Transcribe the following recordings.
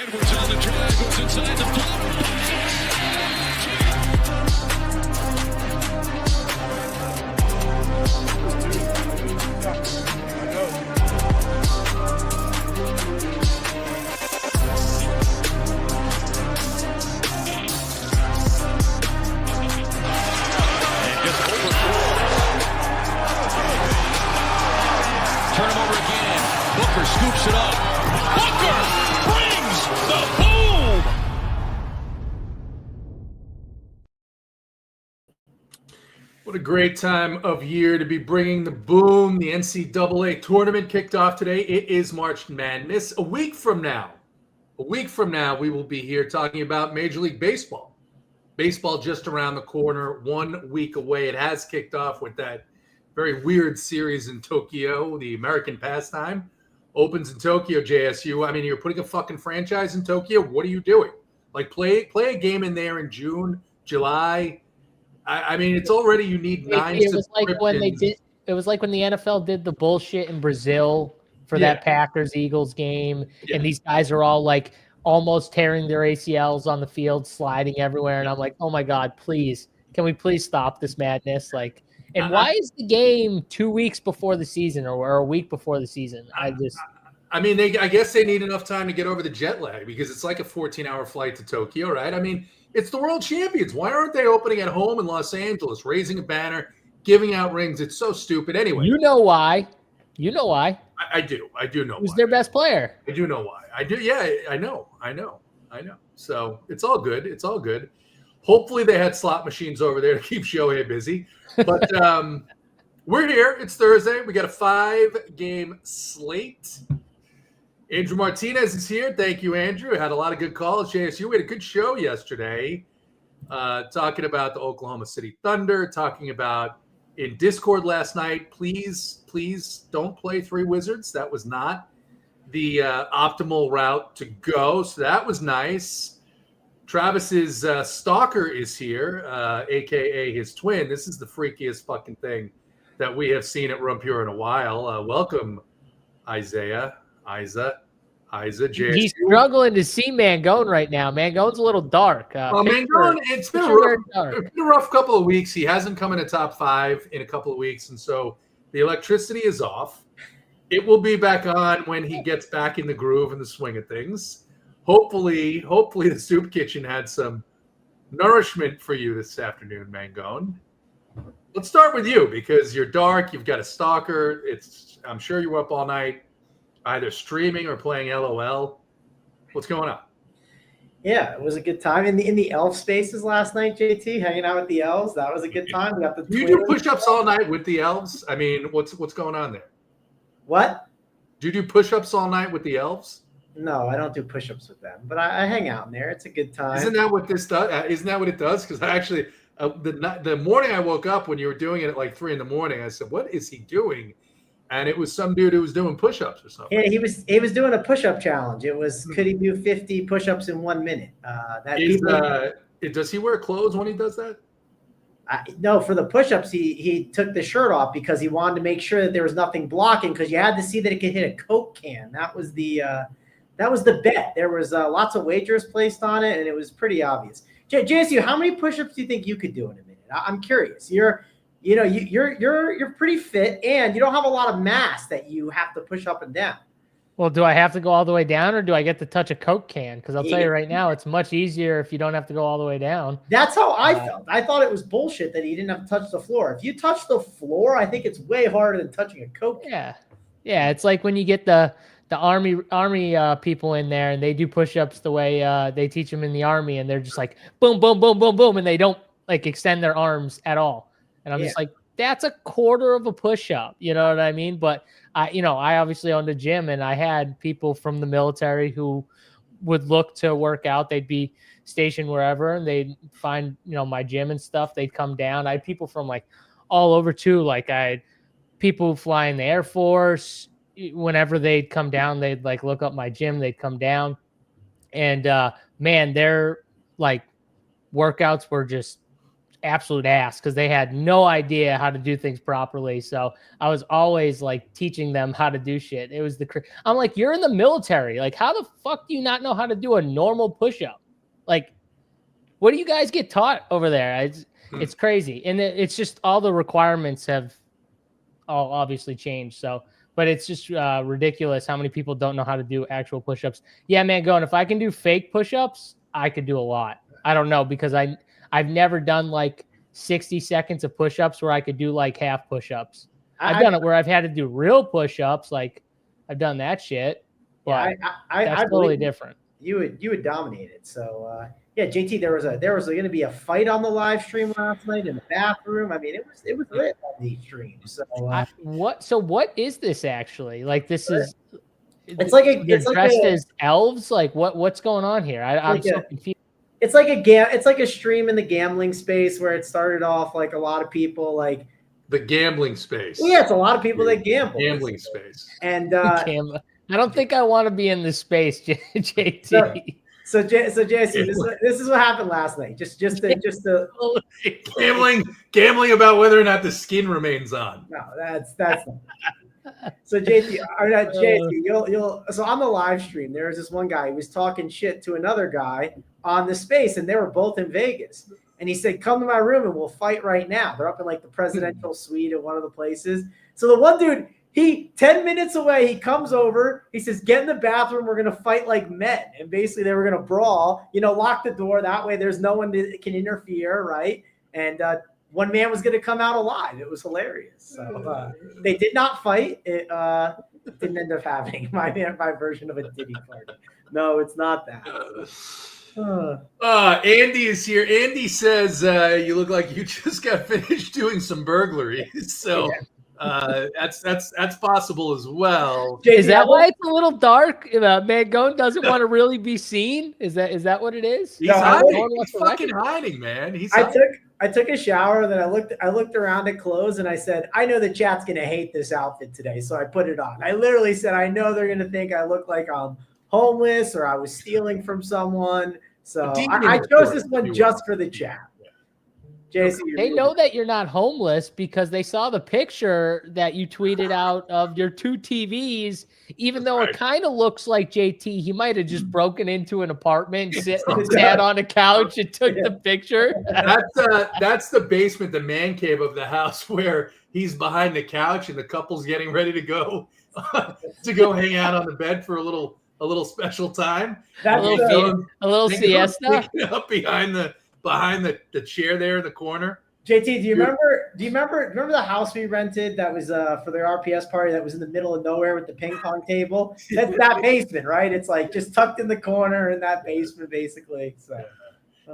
Edwards on the drive, goes inside the floor. Turn him over again. Booker scoops it up. Booker brings the boom. What a great time of year to be bringing the boom. The NCAA tournament kicked off today. It is March Madness. A week from now, we will be here talking about Major League Baseball. Baseball just around the corner, 1 week away. It has kicked off with that very weird series in Tokyo. The American pastime opens in Tokyo, JSU. I mean, you're putting a fucking franchise in Tokyo. What are you doing? Like, play a game in there in June, July. I mean, it's already, you need 9 it was like when they did. It was like when the NFL did the bullshit in Brazil for that Packers-Eagles game, and these guys are all like almost tearing their ACLs on the field, sliding everywhere, and I'm like, oh my God, please, can we please stop this madness? Like, and why is the game 2 weeks before the season or a week before the season? I mean, I guess they need enough time to get over the jet lag because it's like a 14-hour flight to Tokyo, right? I mean, it's the world champions. Why aren't they opening at home in Los Angeles, raising a banner, giving out rings? It's so stupid. Anyway. You know why. I do know Who's why. their best player? I do know why. I do. Yeah, I know. So it's all good. Hopefully they had slot machines over there to keep Shohei busy. But we're here. It's Thursday. We got a 5-game slate. Andrew Martinez is here. Thank you, Andrew. Had a lot of good calls. JSU, we had a good show yesterday talking about the Oklahoma City Thunder, talking about in Discord last night, please don't play 3 Wizards. That was not the optimal route to go. So that was nice. Travis's stalker is here, a.k.a. his twin. This is the freakiest fucking thing that we have seen at Rumpure in a while. Welcome, Isa, JSU. He's struggling to see Mangone right now. Mangone's a little dark. Mangone, it's been a rough couple of weeks. He hasn't come in a top 5 in a couple of weeks, and so the electricity is off. It will be back on when he gets back in the groove and the swing of things. Hopefully the soup kitchen had some nourishment for you this afternoon, Mangone. Let's start with you because you're dark. You've got a stalker. I'm sure you were up all night, either streaming or playing LOL. What's going on? Yeah, it was a good time in the elf spaces last night. JT hanging out with the elves. That was a good time. We got the. You do push-ups all night with the elves? I mean, what's going on there? What? Do you do push-ups all night with the elves? No, I don't do push-ups with them, but I hang out in there. It's a good time. Isn't that what this does? Isn't that what it does? Because I actually, the morning I woke up when you were doing it at like 3 a.m, I said, "What is he doing?" And it was some dude who was doing push-ups or something. Yeah, he was doing a push-up challenge. It was could he do 50 push-ups in 1 minute? Does he wear clothes when he does that? No, for the push-ups, he took the shirt off because he wanted to make sure that there was nothing blocking because you had to see that it could hit a Coke can. That was the bet. There was lots of wagers placed on it, and it was pretty obvious. JSU, how many push-ups do you think you could do in a minute? I'm curious. You're pretty fit, and you don't have a lot of mass that you have to push up and down. Well, do I have to go all the way down, or do I get to touch a Coke can? Because I'll tell you right now, it's much easier if you don't have to go all the way down. That's how I felt. I thought it was bullshit that he didn't have to touch the floor. If you touch the floor, I think it's way harder than touching a Coke can. Yeah. It's like when you get the army people in there, and they do push-ups the way they teach them in the army, and they're just like boom, boom, boom, boom, boom, and they don't like extend their arms at all. And I'm just like, that's a quarter of a push-up. You know what I mean? But I obviously owned a gym, and I had people from the military who would look to work out. They'd be stationed wherever, and they'd find, my gym and stuff. They'd come down. I had people from like all over too. Like I had people flying the Air Force. Whenever they'd come down, they'd like look up my gym. They'd come down, and man, their like workouts were just absolute ass because they had no idea how to do things properly. So I was always like teaching them how to do shit. It was I'm like, you're in the military. Like, how the fuck do you not know how to do a normal push-up? Like, what do you guys get taught over there? It's crazy. And it's just all the requirements have all obviously changed. So, but it's just ridiculous how many people don't know how to do actual push-ups. Yeah, man, if I can do fake push-ups, I could do a lot. I don't know because I've never done like 60 seconds of push-ups where I could do like half push-ups. I've done it where I've had to do real push-ups. Like I've done that shit. But that's totally different. You would dominate it. So yeah, JT, there was going to be a fight on the live stream last night in the bathroom. I mean, it was lit on these streams. So what is this actually? Like this is it's dressed as elves. Like what's going on here? I'm so confused. It's like a stream in the gambling space where it started off like a lot of people like the gambling space. Well, yeah, it's a lot of people that gamble. Gambling space. And I don't think I want to be in this space, JT. So Jesse, this is what happened last night. Just to gambling about whether or not the skin remains on. No, that's not. So JT, you'll so on the live stream, there was this one guy who was talking shit to another guy on the space, and they were both in Vegas. And he said, "Come to my room and we'll fight right now." They're up in like the presidential suite at one of the places. So the one dude, 10 minutes away, he comes over. He says, "Get in the bathroom. We're gonna fight like men." And basically, they were gonna brawl. Lock the door. That way, there's no one that can interfere, right? And one man was going to come out alive. It was hilarious. So they did not fight. It didn't end up happening. My version of a Diddy party. No, it's not that. Andy is here. Andy says you look like you just got finished doing some burglaries. So that's possible as well. Is that why it's a little dark? Mangone doesn't want to really be seen. Is that what it is? He's hiding. He's fucking hiding, man. I took a shower, then I looked around at clothes, and I said, I know the chat's gonna hate this outfit today, so I put it on. I literally said, I know they're gonna think I look like I'm homeless or I was stealing from someone. So I chose this one just for the chat. JC, they know that you're not homeless because they saw the picture that you tweeted out of your 2 TVs, even though it kind of looks like JT. He might have just broken into an apartment, sat on a couch and took the picture. That's the basement, the man cave of the house where he's behind the couch and the couple's getting ready to go hang out on the bed for a little special time. A little siesta. Up behind the chair there in the corner. JT, do you remember the house we rented that was for the RPS party that was in the middle of nowhere with the ping pong table? That's that basement, right? It's like just tucked in the corner in that basement, basically. So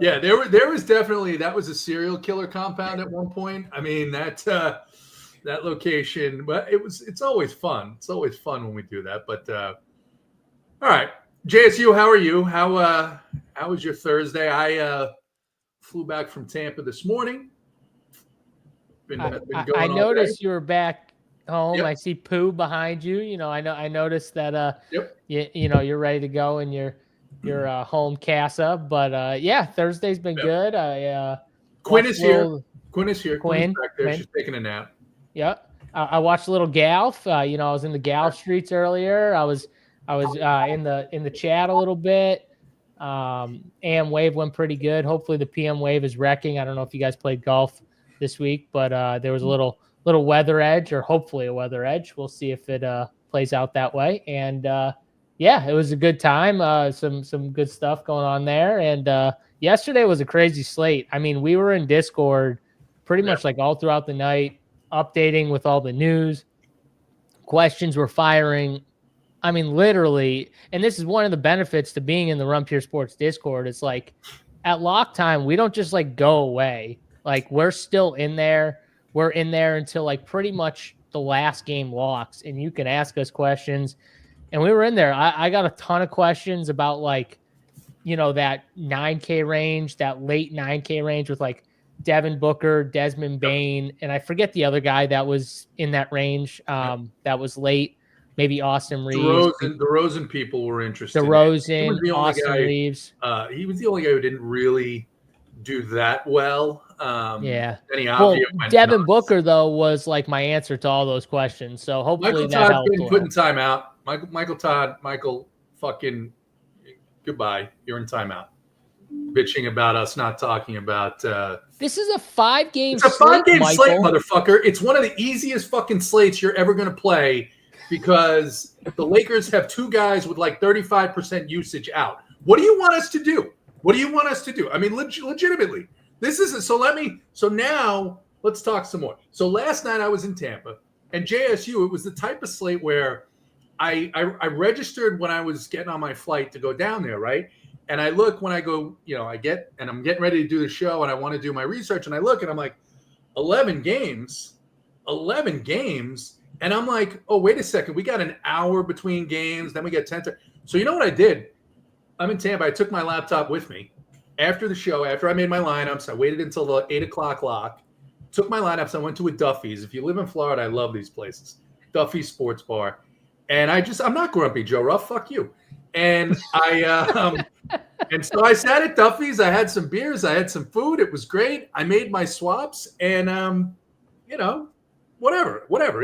yeah, there was definitely that was a serial killer compound at one point. I mean that location, but it's always fun. It's always fun when we do that. But all right, JSU, how are you? How was your Thursday? I flew back from Tampa this morning. I noticed you were back home. Yep. I see Pooh behind you. I noticed that you're ready to go in your home casa. But Thursday's been good. Quinn is here. Quinn's back there. She's taking a nap. Yeah. I watched a little Galf. I was in the Galf streets earlier. I was in the chat a little bit. AM wave went pretty good. Hopefully the PM wave is wrecking. I don't know if you guys played golf this week, but there was a little weather edge, or hopefully a weather edge. We'll see if it plays out that way. And it was a good time. Some good stuff going on there. And yesterday was a crazy slate. I mean, we were in Discord pretty much like all throughout the night, updating with all the news. Questions were firing. I mean, literally, and this is one of the benefits to being in the Run Pure Sports Discord. It's like at lock time, we don't just like go away. Like we're still in there. We're in there until like pretty much the last game locks, and you can ask us questions. And we were in there. I got a ton of questions about like, that 9K range, that late 9K range with like Devin Booker, Desmond Bane, and I forget the other guy that was in that range that was late. Maybe Austin Reeves. The Rosen people were interested. Austin Reeves. He was the only guy who didn't really do that well. Well, Devin Booker though was like my answer to all those questions. So hopefully Michael that Todd's helped. been put in timeout. Michael, fucking goodbye. You're in timeout. Bitching about us not talking about. This is a 5-game. It's a 5-game slate, motherfucker. It's one of the easiest fucking slates you're ever going to play because the Lakers have 2 guys with like 35% usage out. What do you want us to do? I mean, legitimately, this isn't. So now let's talk some more. So last night I was in Tampa and JSU. It was the type of slate where I registered when I was getting on my flight to go down there, right? And I look when I go, I'm getting ready to do the show and I want to do my research. And I look and I'm like, 11 games. And I'm like, oh, wait a second. We got an hour between games. Then we get 10. So you know what I did? I'm in Tampa. I took my laptop with me after the show, after I made my lineups. I waited until the 8 o'clock lock, took my lineups. I went to a Duffy's. If you live in Florida, I love these places. Duffy's Sports Bar. And I'm not grumpy, Joe Ruff. Fuck you. And and so I sat at Duffy's. I had some beers. I had some food. It was great. I made my swaps, and whatever.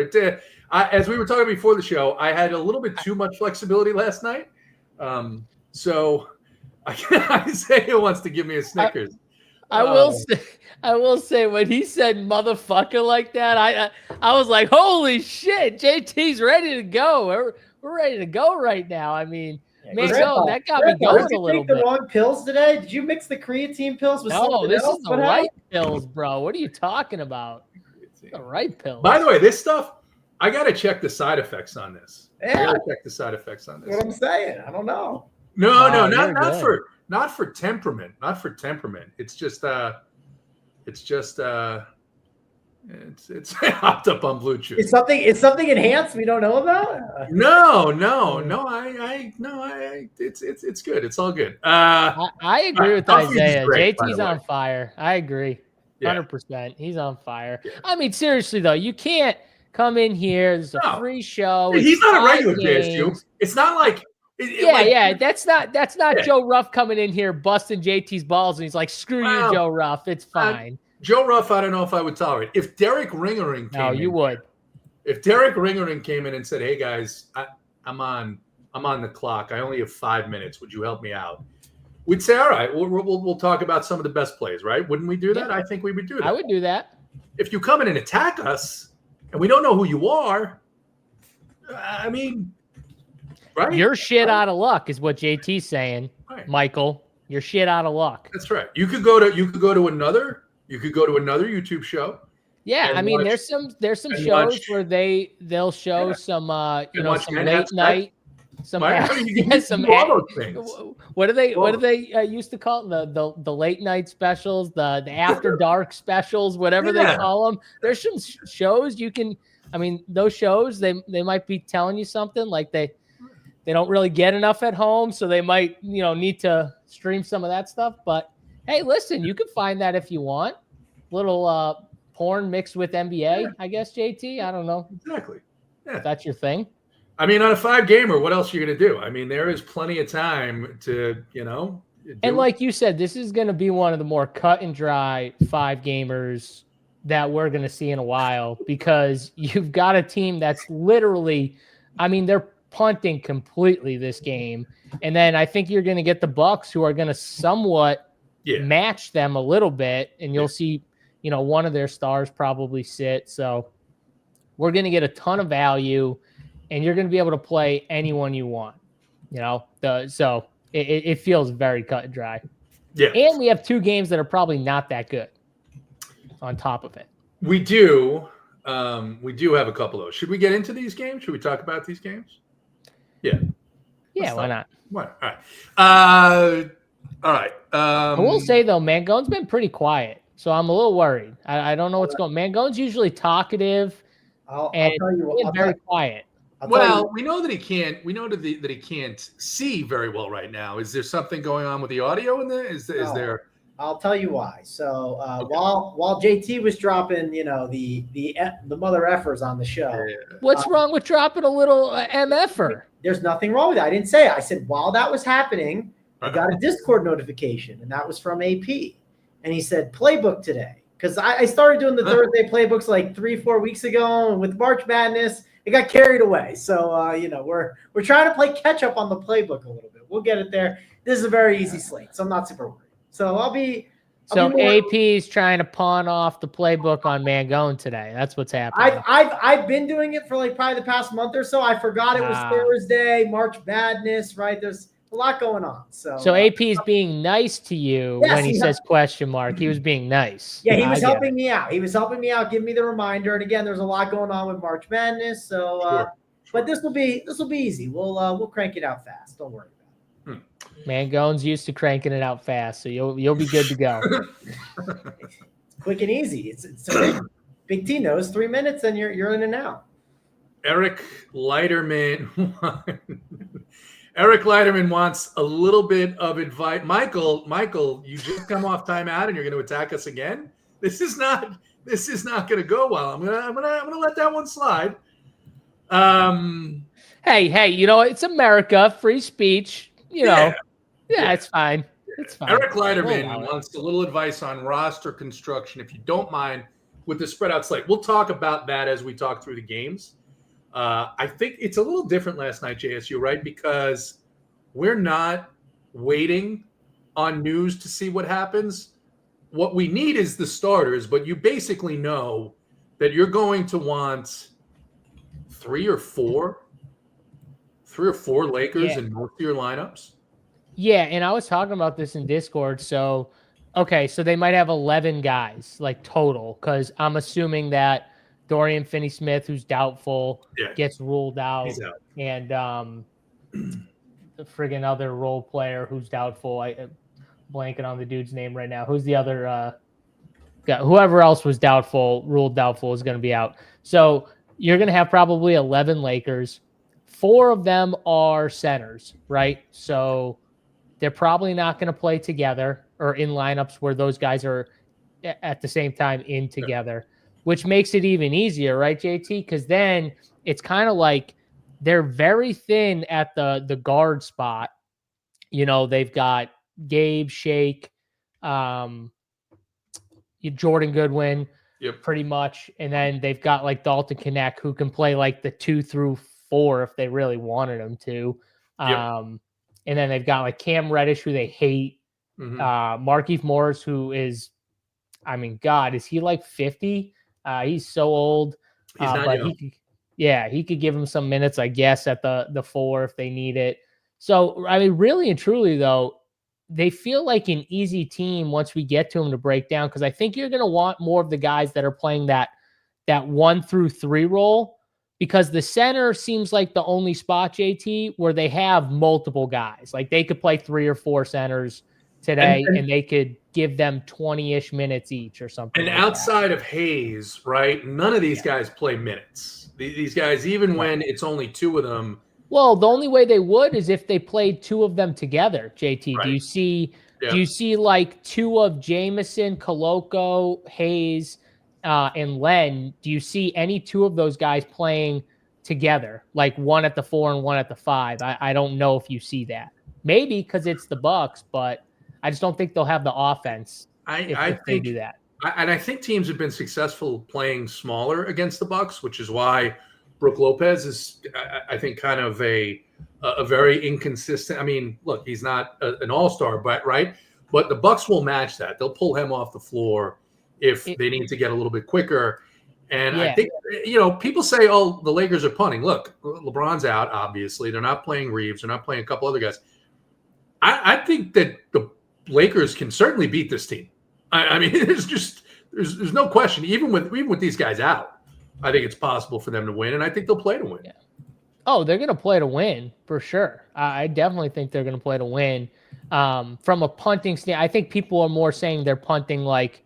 As we were talking before the show, I had a little bit too much flexibility last night. So Isaiah wants to give me a Snickers. I will say when he said motherfucker like that, I was like, holy shit, JT's ready to go. We're ready to go right now. I mean, that got me going a little bit. Did you take the wrong pills today? Did you mix the creatine pills with something else? No, this is the right pills, bro. What are you talking about? The right pills. By the way, this stuff, I got to check the side effects on this. Yeah. I got to check the side effects on this. What I'm saying. I don't know. No, not for temperament. Not for temperament. It's hopped up on Blue Chew. It's something enhanced we don't know about. No. It's good. It's all good. I agree with Isaiah. Great, JT's on fire. I agree. 100%. He's on fire. Yeah. I mean, seriously though, you can't come in here. This is a free show. He's not a regular JSU. It's not like. That's not Joe Ruff coming in here busting JT's balls and he's like, screw you, Joe Ruff. It's fine. Joe Ruff, I don't know if I would tolerate. If Derek Ringering came in. You would. If Derek Ringering came in and said, hey guys, I'm on the clock. I only have 5 minutes. Would you help me out? We'd say, all right, we'll talk about some of the best plays, right? Wouldn't we do that? I think we would do that. I would do that. If you come in and attack us and we don't know who you are, I mean, right? You're shit out of luck is what JT's saying, right. Michael. You're shit out of luck. That's right. You could go to another YouTube show. Yeah, I mean, there's some shows where they'll show some some late night, some what do they used to call it? The late night specials, the after dark specials, whatever they call them. There's some shows you can. I mean, those shows they might be telling you something like they don't really get enough at home, so they might need to stream some of that stuff. But hey, listen, you can find that if you want. Little porn mixed with NBA, I guess, JT. I don't know. Exactly. Yeah. If that's your thing. I mean, on a 5-gamer, what else are you going to do? I mean, there is plenty of time to, And like you said, this is going to be one of the more cut and dry 5-gamers that we're going to see in a while because you've got a team that's literally, I mean, they're punting completely this game. And then I think you're going to get the Bucks who are going to somewhat match them a little bit, and you'll see one of their stars probably sit. So we're going to get a ton of value, and you're going to be able to play anyone you want. So it feels very cut and dry. Yeah. And we have 2 games that are probably not that good on top of it. We do. We do have a couple of those. Should we get into these games? Should we talk about these games? Yeah. Yeah, why not? All right. All right. I will say, though, Mangone's been pretty quiet, so I'm a little worried. I don't know what's going on. Mangone's usually talkative and very quiet. Well, we know that he can't. We know that he can't see very well right now. Is there something going on with the audio in there? Is there? I'll tell you why. So while JT was dropping, the mother effers on the show. What's wrong with dropping a little MFer? There's nothing wrong with that. I didn't say it. I said while that was happening, I got a Discord notification, and that was from AP. And he said, playbook today. because I started doing the Thursday playbooks like 3-4 weeks ago, and with March Madness, it got carried away. So we're trying to play catch up on the playbook a little bit. We'll get it there. This is a very easy slate, so I'm not super worried. So I'll be AP's trying to pawn off the playbook on Mangone today. That's what's happening. I've been doing it for like probably the past month or so. I forgot it was Thursday, March Madness, right? There's a lot going on. So AP's being nice to you when he says question mark. He was being nice. Yeah, he was helping me out. He was helping me out, giving me the reminder. And again, there's a lot going on with March Madness. So but this will be easy. We'll crank it out fast. Don't worry. Mangone's used to cranking it out fast, so you'll be good to go. Quick and easy. It's Big T knows 3 minutes, and you're in and out. Eric Leiterman wants a little bit of advice. Michael, you just come off timeout and you're going to attack us again. This is not going to go well. I'm gonna let that one slide. Hey, it's America, free speech. It's fine. It's fine. Eric Leiterman wants a little advice on roster construction, if you don't mind, with the spread out slate. We'll talk about that as we talk through the games. I think it's a little different last night, JSU, right? Because we're not waiting on news to see what happens. What we need is the starters, but you basically know that you're going to want three or four Lakers in most of your lineups. Yeah, and I was talking about this in Discord. So they might have 11 guys, like total, because I'm assuming that Dorian Finney-Smith, who's doubtful, gets ruled out. He's out. And the friggin' other role player who's doubtful. I'm blanking on the dude's name right now. Who's the other guy? Whoever else was ruled doubtful is going to be out. So you're going to have probably 11 Lakers. 4 of them are centers, right? So they're probably not going to play together or in lineups where those guys are at the same time in together, which makes it even easier, right, JT? Because then it's kind of like they're very thin at the guard spot. They've got Gabe, Shake, Jordan Goodwin, pretty much. And then they've got like Dalton Knecht, who can play like the 2 through 4 if they really wanted him to. And then they've got like Cam Reddish, who they hate. Markieff Morris, who is, is he like 50? He's so old. He's not but young. he could give him some minutes, I guess, at the 4 if they need it. So, really and truly, though, they feel like an easy team once we get to them to break down, because I think you're going to want more of the guys that are playing that 1 through 3 role, because the center seems like the only spot, JT, where they have multiple guys. Like they could play 3 or 4 centers today, and they could give them 20-ish minutes each or something. And like outside of Hayes, right, none of these guys play minutes. These guys, even when it's only 2 of them. Well, the only way they would is if they played 2 of them together, JT. Right. Do you see like 2 of Jameson, Koloko, Hayes, and Len? Do you see any 2 of those guys playing together, like 1 at the 4 and 1 at the 5? I don't know if you see that. Maybe because it's the Bucks, but I just don't think they'll have the offense if they do that. I think teams have been successful playing smaller against the Bucks, which is why Brook Lopez is, I think, kind of a very inconsistent. Look, he's not an all-star, but the Bucks will match that. They'll pull him off the floor if they need to get a little bit quicker. And I think, people say, oh, the Lakers are punting. Look, LeBron's out, obviously. They're not playing Reeves. They're not playing a couple other guys. I think that the Lakers can certainly beat this team. There's no question. Even with these guys out, I think it's possible for them to win, and I think they'll play to win. Yeah. Oh, they're going to play to win for sure. I definitely think they're going to play to win. From a punting standpoint, I think people are more saying they're punting like,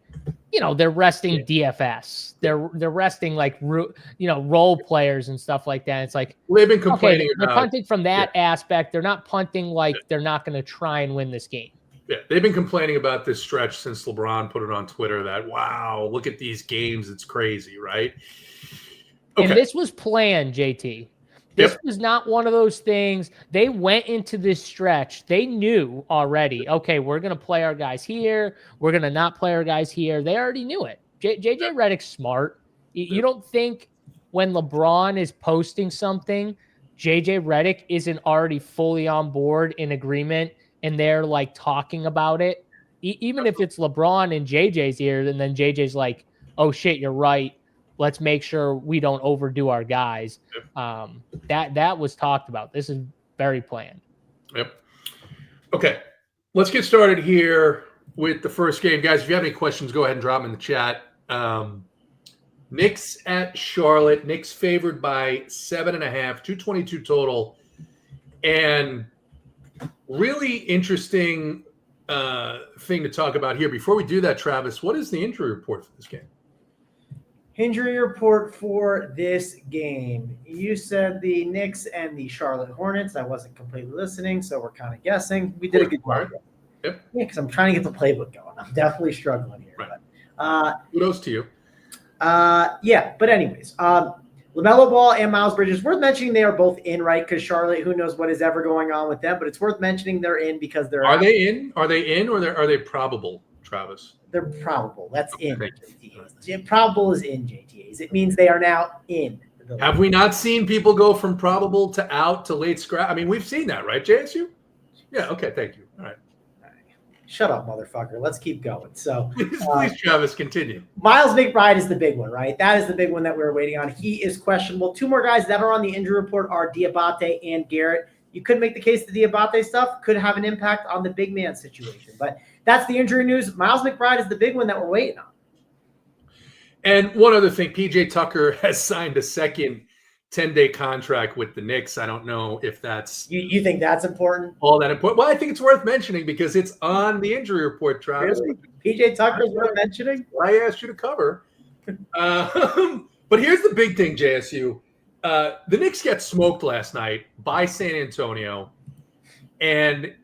they're resting DFS. They're resting like, role players and stuff like that. It's like, they've been complaining they're punting from that aspect. They're not punting like they're not going to try and win this game. Yeah, they've been complaining about this stretch since LeBron put it on Twitter that, wow, look at these games. It's crazy, right? Okay. And this was planned, JT. This was not one of those things. They went into this stretch. They knew already, okay, we're going to play our guys here. We're going to not play our guys here. They already knew it. JJ Redick's smart. You don't think when LeBron is posting something, JJ Redick isn't already fully on board in agreement and they're like talking about it? Even if it's LeBron in JJ's ear, and then JJ's like, oh shit, you're right. Let's make sure we don't overdo our guys. That was talked about. This is very planned. Yep. Okay. Let's get started here with the first game. Guys, if you have any questions, go ahead and drop them in the chat. Knicks at Charlotte. Knicks favored by 7.5, 222 total. And really interesting thing to talk about here. Before we do that, Travis, what is the injury report for this game? Injury report for this game. You said the Knicks and the Charlotte Hornets. I wasn't completely listening, so we're kind of guessing. We did a good job. Yep. Yeah, because I'm trying to get the playbook going. I'm definitely struggling here. Right. But, kudos to you. yeah, but anyways, LaMelo Ball and Miles Bridges, worth mentioning they are both in, right? Because Charlotte, who knows what is ever going on with them, but it's worth mentioning they're in because they're Are they in? Are they in or are they probable, Travis? They're probable. That's in Okay. JTAs. Probable is in JTAs. It means they are now in. Have we not seen people go from probable to out to late scrap? I mean, we've seen that, right, JSU? Yeah, okay, thank you. All right. Shut up, motherfucker. Let's keep going. So, please, Travis, continue. Miles McBride is the big one, right? That is the big one that we're waiting on. He is questionable. Two more guys that are on the injury report are Diabate and Garrett. You could make the case the Diabate stuff could have an impact on the big man situation, but that's the injury news. Miles McBride is the big one that we're waiting on. And one other thing, PJ Tucker has signed a second 10-day contract with the Knicks. I don't know if that's you think that's important? All that important. Well, I think it's worth mentioning because it's on the injury report, Travis. Really? PJ Tucker's worth mentioning? I asked you to cover. But here's the big thing, JSU. The Knicks got smoked last night by San Antonio. And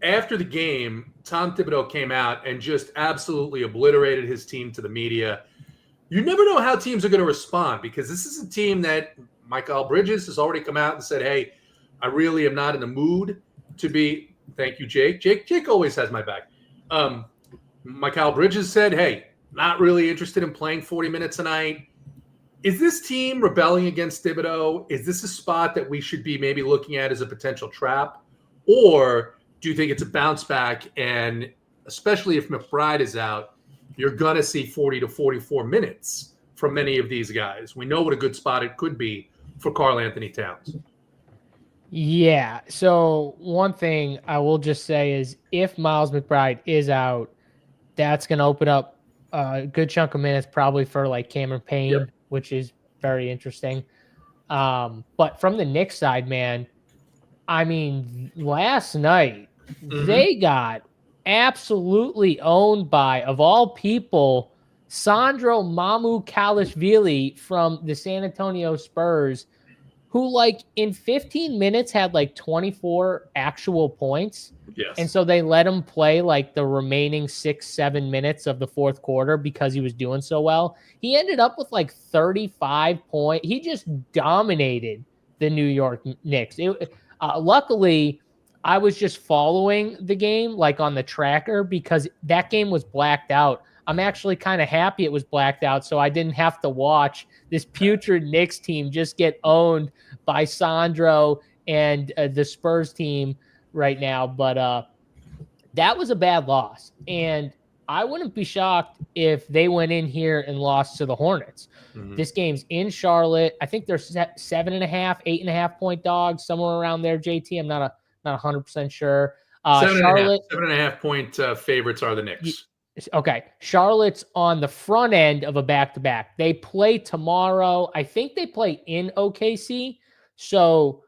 after the game, Tom Thibodeau came out and just absolutely obliterated his team to the media. You never know how teams are going to respond because this is a team that Michael Bridges has already come out and said, hey, I really am not in the mood to be – thank you, Jake. Jake always has my back. Michael Bridges said, hey, not really interested in playing 40 minutes a night. Is this team rebelling against Thibodeau? Is this a spot that we should be maybe looking at as a potential trap? Or do you think it's a bounce back and especially if McBride is out, you're going to see 40 to 44 minutes from many of these guys. We know what a good spot it could be for Karl Anthony Towns. Yeah. So one thing I will just say is if Miles McBride is out, that's going to open up a good chunk of minutes probably for like Cameron Payne, which is very interesting. But from the Knicks side, man, I mean, last night they got absolutely owned by, of all people, Sandro Mamukelashvili from the San Antonio Spurs, who like in 15 minutes had like 24 actual points. Yes. And so they let him play like the remaining 6-7 minutes of the fourth quarter because he was doing so well. He ended up with like 35 points. He just dominated the New York Knicks. Luckily, I was just following the game like on the tracker because that game was blacked out. I'm actually kind of happy it was blacked out so I didn't have to watch this putrid Knicks team just get owned by Sandro and the Spurs team right now. But that was a bad loss. And I wouldn't be shocked if they went in here and lost to the Hornets. This game's in Charlotte. I think they're 7.5, 8.5 point dogs, somewhere around there, JT. I'm not 100% sure. Charlotte 7.5 point favorites are the Knicks. Okay. Charlotte's on the front end of a back-to-back. They play tomorrow. I think they play in OKC. So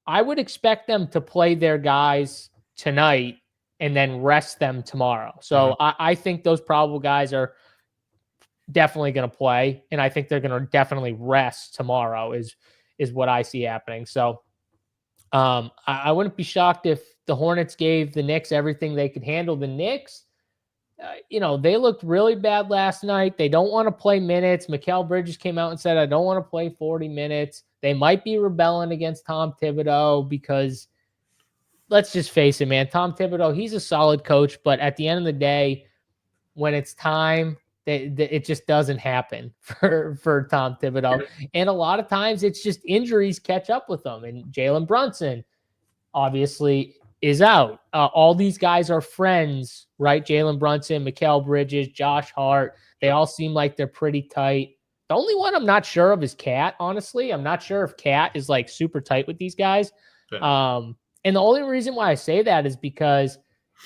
I would expect them to play their guys tonight and then rest them tomorrow. So I think those probable guys are definitely going to play. And I think they're going to definitely rest tomorrow is what I see happening. So I wouldn't be shocked if the Hornets gave the Knicks everything they could handle. The Knicks, they looked really bad last night. They don't want to play minutes. Mikal Bridges came out and said, I don't want to play 40 minutes. They might be rebelling against Tom Thibodeau because let's just face it, man. Tom Thibodeau, he's a solid coach, but at the end of the day, when it's time it just doesn't happen for Tom Thibodeau. And a lot of times it's just injuries catch up with them. And Jalen Brunson obviously is out. All these guys are friends, right? Jalen Brunson, Mikal Bridges, Josh Hart. They all seem like they're pretty tight. The only one I'm not sure of is Cat, honestly. I'm not sure if Cat is like super tight with these guys. And the only reason why I say that is because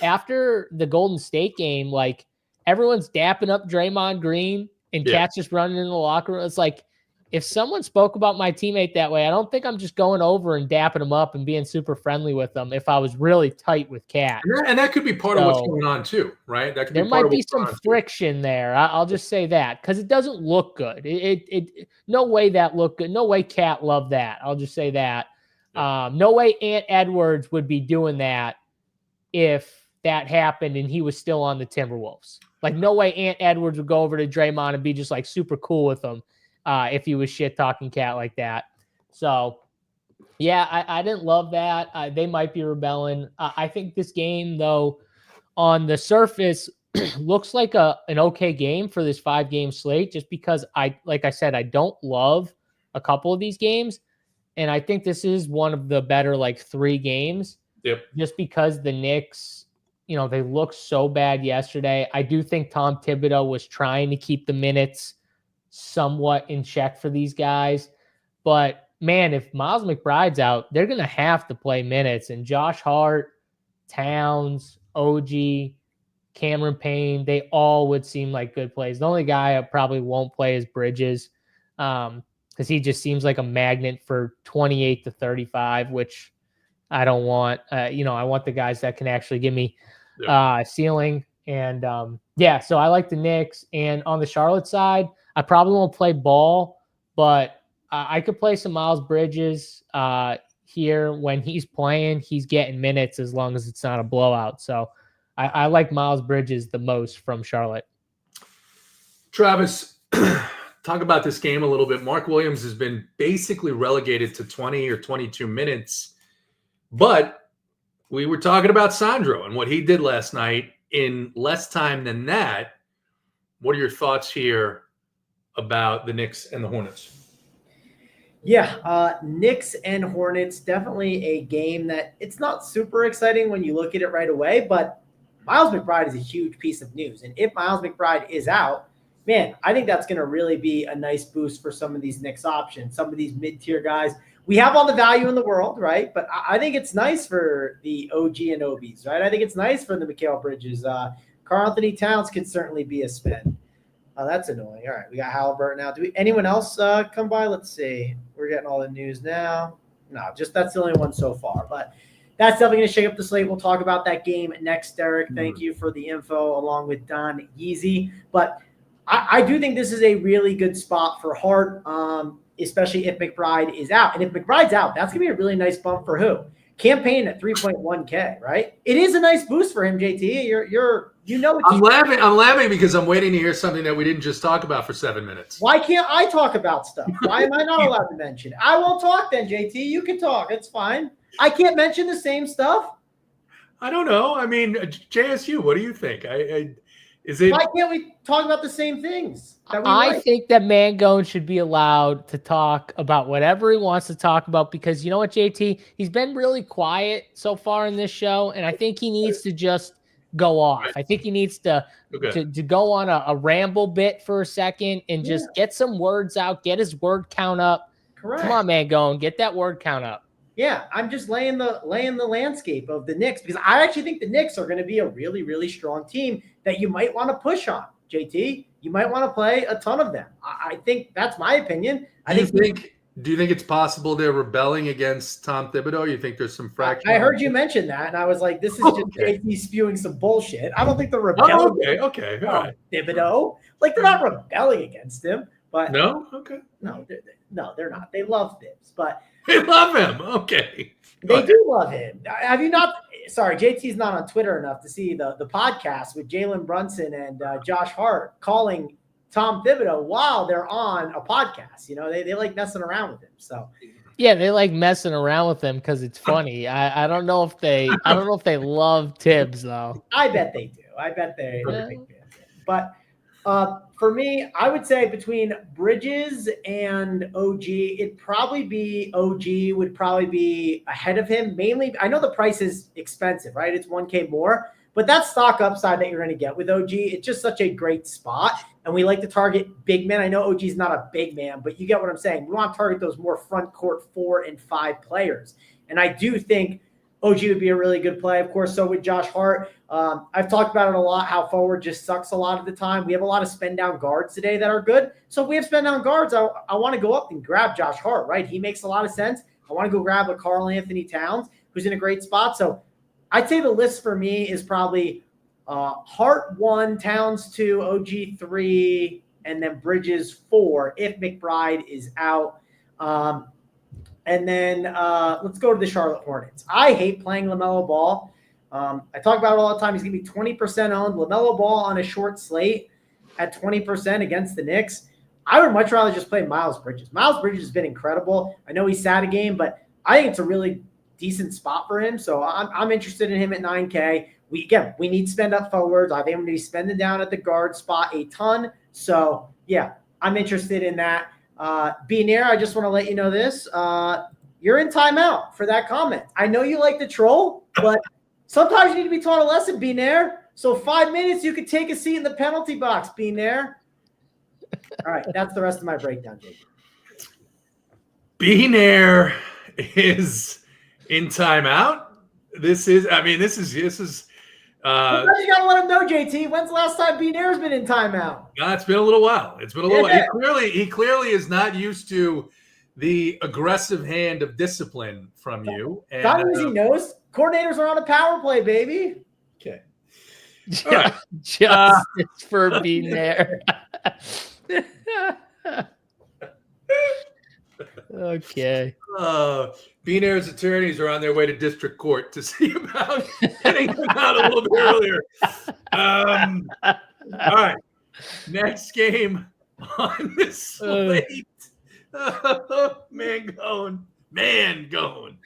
after the Golden State game, like everyone's dapping up Draymond Green and Cat's just running in the locker room. It's like, if someone spoke about my teammate that way, I don't think I'm just going over and dapping him up and being super friendly with them if I was really tight with Cat. And that could be part of what's going on too, right? That could there be part might of be some friction there. I'll just say that because it doesn't look good. It no way that looked good. No way Cat loved that. I'll just say that. No way Ant Edwards would be doing that if that happened and he was still on the Timberwolves. Like no way Ant Edwards would go over to Draymond and be just like super cool with him. If he was shit talking Cat like that. So yeah, I didn't love that. They might be rebelling. I think this game though, on the surface looks like an okay game for this 5-game slate, just because like I said, I don't love a couple of these games. And I think this is one of the better like 3 games. Yep. Just because the Knicks, they looked so bad yesterday. I do think Tom Thibodeau was trying to keep the minutes somewhat in check for these guys. But man, if Miles McBride's out, they're going to have to play minutes. And Josh Hart, Towns, OG, Cameron Payne, they all would seem like good plays. The only guy I probably won't play is Bridges because he just seems like a magnet for 28 to 35, which I don't want. I want the guys that can actually give me ceiling. And so I like the Knicks. And on the Charlotte side, I probably won't play Ball, but I could play some Miles Bridges here. When he's playing, he's getting minutes as long as it's not a blowout. So I like Miles Bridges the most from Charlotte. Travis, talk about this game a little bit. Mark Williams has been basically relegated to 20 or 22 minutes, but we were talking about Sandro and what he did last night in less time than that. What are your thoughts here about the Knicks and the Hornets? Yeah, Knicks and Hornets, definitely a game that it's not super exciting when you look at it right away, but Miles McBride is a huge piece of news. And if Miles McBride is out, man, I think that's going to really be a nice boost for some of these Knicks options, some of these mid-tier guys. We have all the value in the world, right? But I think it's nice for the OG and OBs, right? I think it's nice for the Mikal Bridges. Karl-Anthony Towns could certainly be a spin. Oh, that's annoying. All right, we got Halliburton now. Anyone else come by? Let's see. We're getting all the news now. No, just that's the only one so far. But that's definitely going to shake up the slate. We'll talk about that game next, Derek. Thank you for the info along with Don Yeezy. But I do think this is a really good spot for Hart, especially if McBride is out. And if McBride's out, that's going to be a really nice bump for who? Campaign at 3.1K, right? It is a nice boost for him, JT. I'm laughing because I'm waiting to hear something that we didn't just talk about for 7 minutes. Why can't I talk about stuff? Why am I not allowed to mention it? I won't talk then, JT. You can talk. It's fine. I can't mention the same stuff. I don't know. I mean, JSU, what do you think? Why can't we talk about the same things? I think that Mangone should be allowed to talk about whatever he wants to talk about because you know what, JT? He's been really quiet so far in this show, and I think he needs to just go off. I think he needs to go on a ramble bit for a second and just get some words out, get his word count up. Correct. Come on, Mangone, get that word count up. Yeah, I'm just laying the landscape of the Knicks because I actually think the Knicks are going to be a really, really strong team that you might want to push on, JT. You might want to play a ton of them. I think that's my opinion. Do you think it's possible they're rebelling against Tom Thibodeau? You think there's some fraction? I heard you mention that, and I was like, this is just JT spewing some bullshit. I don't think they're rebelling. Okay, all right. Thibodeau. Like, they're not rebelling against him. But no? Okay. No, they're not. They love Thibs, but they love him. Okay. They do love him. Have you not? Sorry, JT's not on Twitter enough to see the podcast with Jalen Brunson and Josh Hart calling Tom Thibodeau while they're on a podcast. You know, they like messing around with him. So yeah, they like messing around with him because it's funny. I don't know if they love Tibbs though. I bet they do. I bet they. But For me, I would say between Bridges and OG, it'd probably be OG would probably be ahead of him. Mainly, I know the price is expensive, right? It's 1K more, but that stock upside that you're going to get with OG, it's just such a great spot. And we like to target big men. I know OG is not a big man, but you get what I'm saying. We want to target those more front court 4 and 5 players. And I do think OG would be a really good play. Of course, so would Josh Hart. I've talked about it a lot, how forward just sucks a lot of the time. We have a lot of spend down guards today that are good. So if we have spend down guards, I want to go up and grab Josh Hart, right? He makes a lot of sense. I want to go grab a Karl Anthony Towns, who's in a great spot. So I'd say the list for me is probably Hart 1, Towns 2, OG 3, and then Bridges 4 if McBride is out. And then let's go to the Charlotte Hornets. I hate playing LaMelo Ball. I talk about it all the time. He's going to be 20% owned. LaMelo Ball on a short slate at 20% against the Knicks. I would much rather just play Miles Bridges. Miles Bridges has been incredible. I know he sat a game, but I think it's a really decent spot for him. So I'm interested in him at 9K. We need spend up forwards. I think I'm going to be spending down at the guard spot a ton. So, yeah, I'm interested in that. B-Nair, I just want to let you know this. You're in timeout for that comment. I know you like to troll, but sometimes you need to be taught a lesson, B-Nair. So 5 minutes, you could take a seat in the penalty box, B-Nair. All right, that's the rest of my breakdown, Jake. B-Nair is in timeout. This is. You gotta let him know, JT. When's the last time B-Nair's been in timeout? It's been a little while. He clearly is not used to the aggressive hand of discipline from you. And God knows he knows. Coordinators are on a power play, baby. Okay. Justice for B-Nair. Okay. B-Nair's attorneys are on their way to district court to see about getting him out a little bit earlier. All right. Next game on the slate. Man going.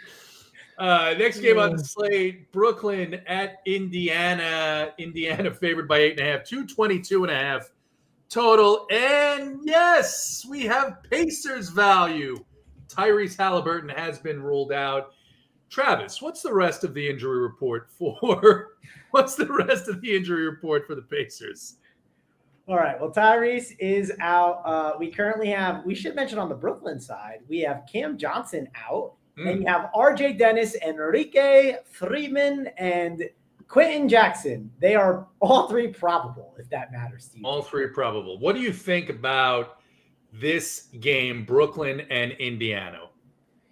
Next game on the slate, Brooklyn at Indiana. Indiana favored by 8.5, 222.5 total. And yes, we have Pacers value. Tyrese Halliburton has been ruled out. Travis, what's the rest of the injury report for the Pacers? All right. Well, Tyrese is out. We should mention on the Brooklyn side, we have Cam Johnson out. And you have RJ Dennis, Enrique Freeman, and Quentin Jackson. They are all 3 probable, if that matters to you. All 3 probable. What do you think about this game, Brooklyn and Indiana?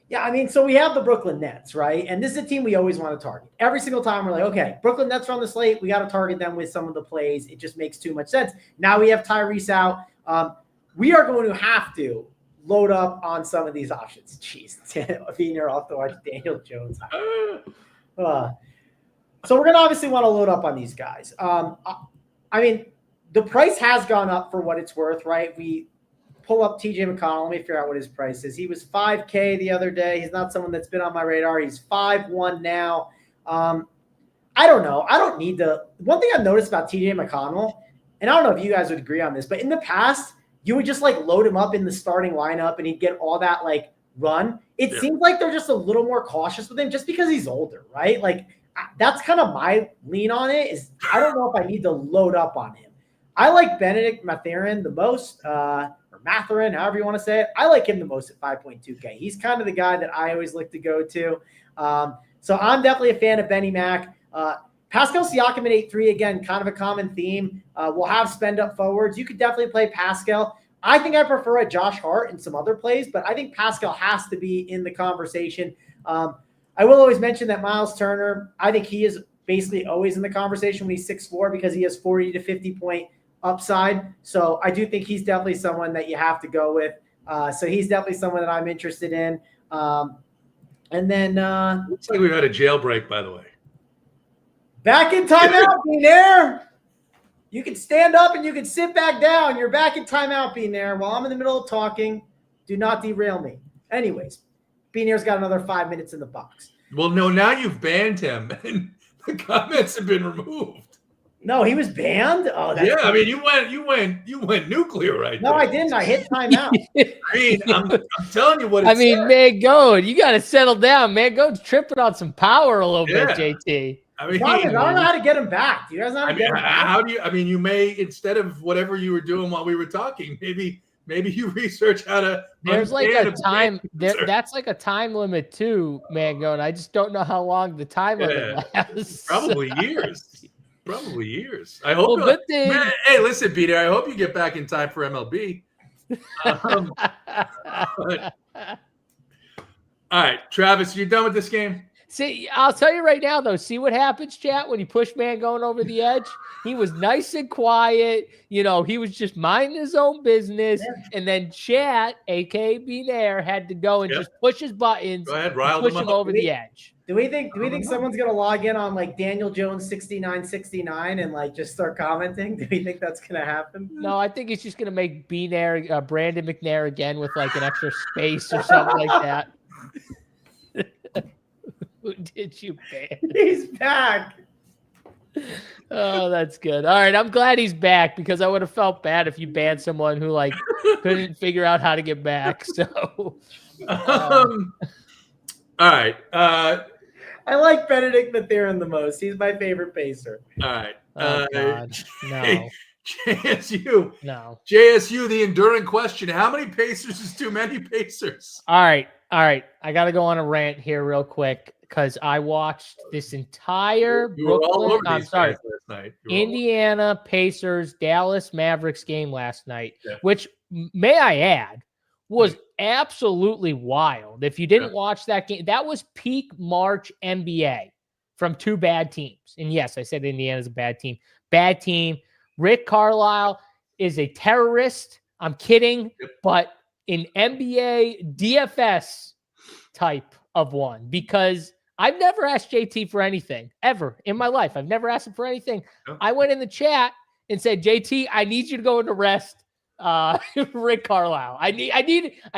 Yeah, I mean, so we have the Brooklyn Nets, right? And this is a team we always want to target. Every single time we're like, okay, Brooklyn Nets are on the slate. We got to target them with some of the plays. It just makes too much sense. Now we have Tyrese out. We are going to have to load up on some of these options. Jeez, I'll have to watch Daniel Jones. So we're going to obviously want to load up on these guys. I mean, the price has gone up for what it's worth, right? We pull up TJ McConnell. Let me figure out what his price is. He was $5K the other day. He's not someone that's been on my radar. He's 5-1 now. I don't know. I don't need to. One thing I've noticed about TJ McConnell, and I don't know if you guys would agree on this, but in the past, you would just like load him up in the starting lineup and he'd get all that like run. It seems like they're just a little more cautious with him just because he's older, right? Like that's kind of my lean on it is I don't know if I need to load up on him. I like Benedict Mathurin the most, or Mathurin, however you want to say it. I like him the most at 5.2K. He's kind of the guy that I always look to go to. So I'm definitely a fan of Benny Mac. Pascal Siakam at 8.3, again, kind of a common theme. We'll have spend up forwards. You could definitely play Pascal. I think I prefer a Josh Hart and some other plays, but I think Pascal has to be in the conversation. I will always mention that Miles Turner, I think he is basically always in the conversation when he's 6'4" because he has 40 to 50 point upside. So I do think he's definitely someone that you have to go with. So he's definitely someone that I'm interested in. And then looks like we've had a jailbreak, by the way. Back in timeout, B-Nair. You can stand up and you can sit back down. You're back in timeout, B-Nair. While I'm in the middle of talking, do not derail me. Anyways, B-Nair's got another 5 minutes in the box. Well, no, now you've banned him and the comments have been removed. No, he was banned. Oh, that's Yeah, I mean, you went nuclear right no, there. I didn't. I hit timeout. I mean, I'm telling you what it I mean, said. man, Goat, you got to settle down, man. Goat's tripping on some power a little Yeah. bit, JT. I The mean, problem is, I don't know how to get him back. Do you guys know how to I get mean, him back? how do you? I mean, you may, instead of whatever you were doing while we were talking, maybe you research how to. There's like a unban time there. banter. That's like a time limit too, man. Goat. I just don't know how long the time limit lasts. Probably years. Probably years. I hope. Well, good thing. Man, hey, listen, Peter. I hope you get back in time for MLB. But- all right, Travis, you done with this game? See, I'll tell you right now, though. See what happens, chat, when you push man going over the edge? He was nice and quiet. You know, he was just minding his own business. Yeah. And then chat, a.k.a. Benair, had to go and just push his buttons Go ahead, and rile push them him up. over the edge. Do we think someone's gonna log in on like Daniel Jones 6969 and like just start commenting? Do we think that's gonna happen? No, I think he's just going to make Benair, Brandon McNair again with like an extra space or something like that. Who did you ban? He's back. Oh, that's good. All right, I'm glad he's back because I would have felt bad if you banned someone who like couldn't figure out how to get back. So, All right. I like Benedict Mathurin the most. He's my favorite pacer. All right. oh God, no, JSU, the enduring question. How many Pacers is too many Pacers? All right. I got to go on a rant here real quick because I watched this entire You were all over I'm these sorry, guys last night. You were all Indiana Pacers Dallas Mavericks game last night, Yeah. which may I add was absolutely wild. If you didn't watch that game, that was peak March NBA from two bad teams. And yes, I said Indiana's a bad team. Bad team. Rick Carlisle is a terrorist. I'm kidding, but an NBA DFS type of one over I've never asked JT for anything ever in my life. I've never asked him for anything. No. I went in the chat and said, JT, I need you to go and arrest Rick Carlisle. I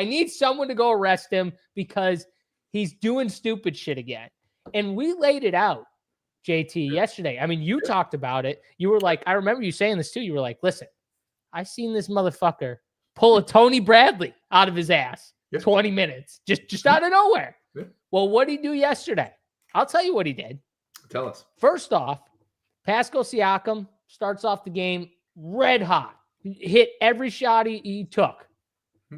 need someone to go arrest him because he's doing stupid shit again. And we laid it out, JT, yesterday. I mean, you talked about it. You were like, I remember you saying this too. You were like, listen, I seen this motherfucker pull a Tony Bradley out of his ass. 20 minutes, just out of nowhere. Yeah. Well, what did he do yesterday? I'll tell you what he did. Tell us. First off, Pascal Siakam starts off the game red hot. Hit every shot he took.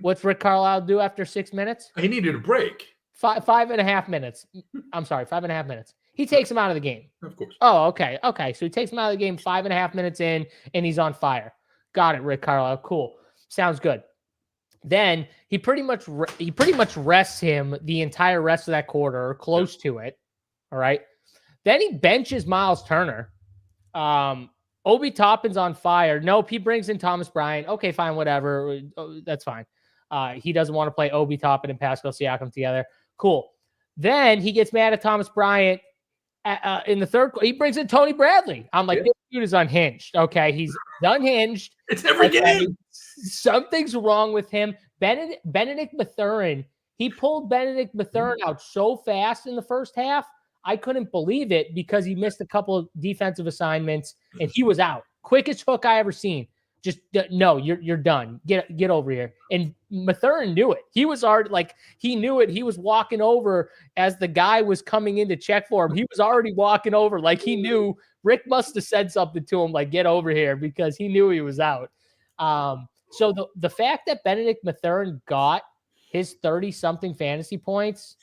What's Rick Carlisle do after 6 minutes? He needed a break. 5.5 minutes. I'm sorry, 5.5 minutes. He takes him out of the game. Of course. Oh, okay. So he takes him out of the game 5.5 minutes in, and he's on fire. Got it, Rick Carlisle. Cool. Sounds good. Then he pretty much rests him the entire rest of that quarter, or close to it. All right. Then he benches Miles Turner. Obi Toppin's on fire. Nope, he brings in Thomas Bryant. Okay, fine, whatever. That's fine. He doesn't want to play Obi Toppin and Pascal Siakam together. Cool. Then he gets mad at Thomas Bryant in the third quarter. He brings in Tony Bradley. I'm like, this dude is unhinged. Okay, he's unhinged. It's every game. Something's wrong with him. Benedict Mathurin, he pulled Benedict Mathurin out so fast in the first half. I couldn't believe it because he missed a couple of defensive assignments and he was out. Quickest hook I ever seen. Just no, you're done. Get over here. And Mathurin knew it. He was already he knew it. He was walking over as the guy was coming in to check for him. He was already walking over like he knew. Rick must have said something to him like, get over here, because he knew he was out. So the fact that Benedict Mathurin got his 30-something fantasy points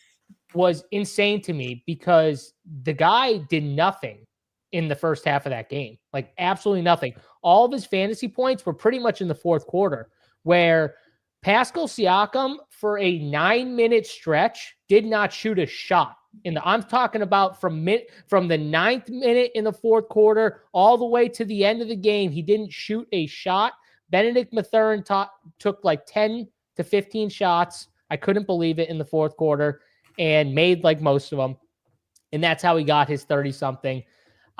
was insane to me because the guy did nothing in the first half of that game. Like absolutely nothing. All of his fantasy points were pretty much in the fourth quarter, where Pascal Siakam for a 9-minute stretch did not shoot a shot. I'm talking about from the 9th minute in the fourth quarter all the way to the end of the game. He didn't shoot a shot. Benedict Mathurin took like 10 to 15 shots. I couldn't believe it in the fourth quarter and made like most of them. And that's how he got his 30-something.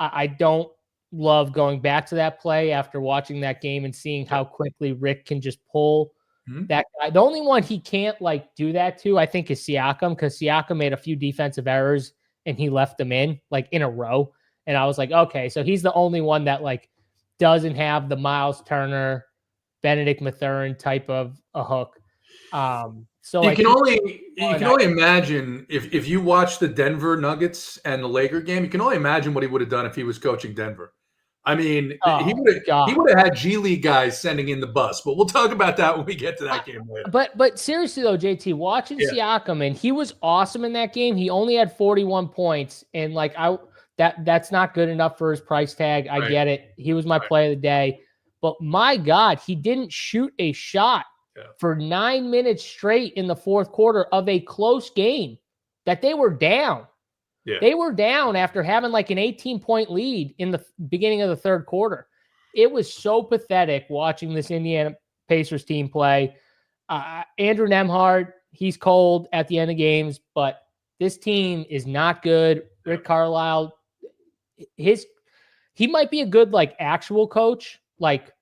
I don't love going back to that play after watching that game and seeing how quickly Rick can just pull that guy. The only one he can't do that to, I think, is Siakam, because Siakam made a few defensive errors and he left them in a row. And I was like, okay, so he's the only one that like doesn't have the Miles Turner, Benedict Mathurin type of a hook. So you like can only imagine if you watch the Denver Nuggets and the Laker game, you can only imagine what he would have done if he was coaching Denver. I mean, he would have had G League guys sending in the bus, but we'll talk about that when we get to that game later. But seriously though, JT, watching Siakam, and he was awesome in that game. He only had 41 points, and like that's not good enough for his price tag. I get it. He was my play of the day, but my God, he didn't shoot a shot for 9 minutes straight in the fourth quarter of a close game that they were down. Yeah. They were down after having like an 18-point lead in the beginning of the third quarter. It was so pathetic watching this Indiana Pacers team play. Andrew Nembhard, he's cold at the end of games, but this team is not good. Rick Carlisle, he might be a good like actual coach, like,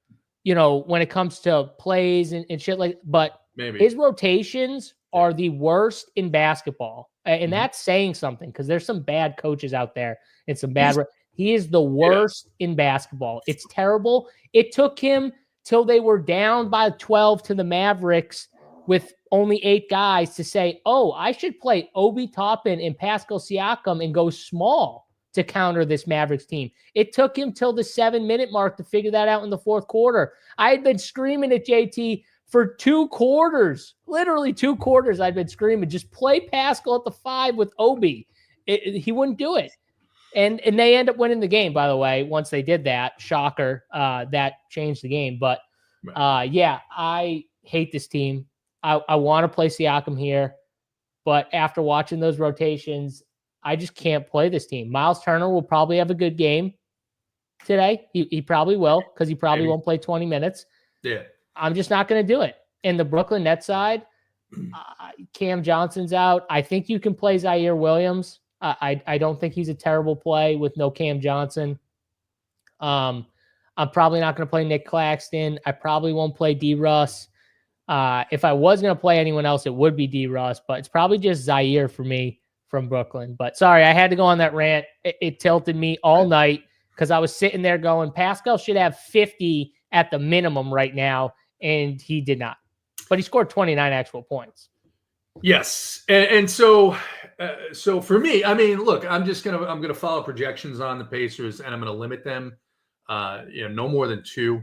you know, when it comes to plays and shit like, but maybe his rotations are the worst in basketball. And that's saying something because there's some bad coaches out there and some bad. He is the worst in basketball. It's terrible. It took him till they were down by 12 to the Mavericks with only 8 guys to say, oh, I should play Obi Toppin and Pascal Siakam and go small to counter this Mavericks team. It took him till the 7-minute mark to figure that out in the fourth quarter. I had been screaming at JT for 2 quarters, literally 2 quarters. I'd been screaming, just play Pascal at the 5 with Obi. He wouldn't do it. And they end up winning the game, by the way, once they did that. Shocker. That changed the game. But I hate this team. I want to play Siakam here. But after watching those rotations, I just can't play this team. Miles Turner will probably have a good game today. He probably will because he probably won't play 20 minutes. Yeah. I'm just not going to do it. And the Brooklyn Nets side, Cam Johnson's out. I think you can play Zaire Williams. I don't think he's a terrible play with no Cam Johnson. I'm probably not going to play Nick Claxton. I probably won't play D. Russ. If I was going to play anyone else, it would be D. Russ, but it's probably just Zaire for me from Brooklyn. But sorry, I had to go on that rant. It tilted me all night because I was sitting there going, Pascal should have 50 at the minimum right now, and he did not. But he scored 29 actual points. Yes, and so for me, I mean, look, I'm gonna follow projections on the Pacers, and I'm gonna limit them, no more than 2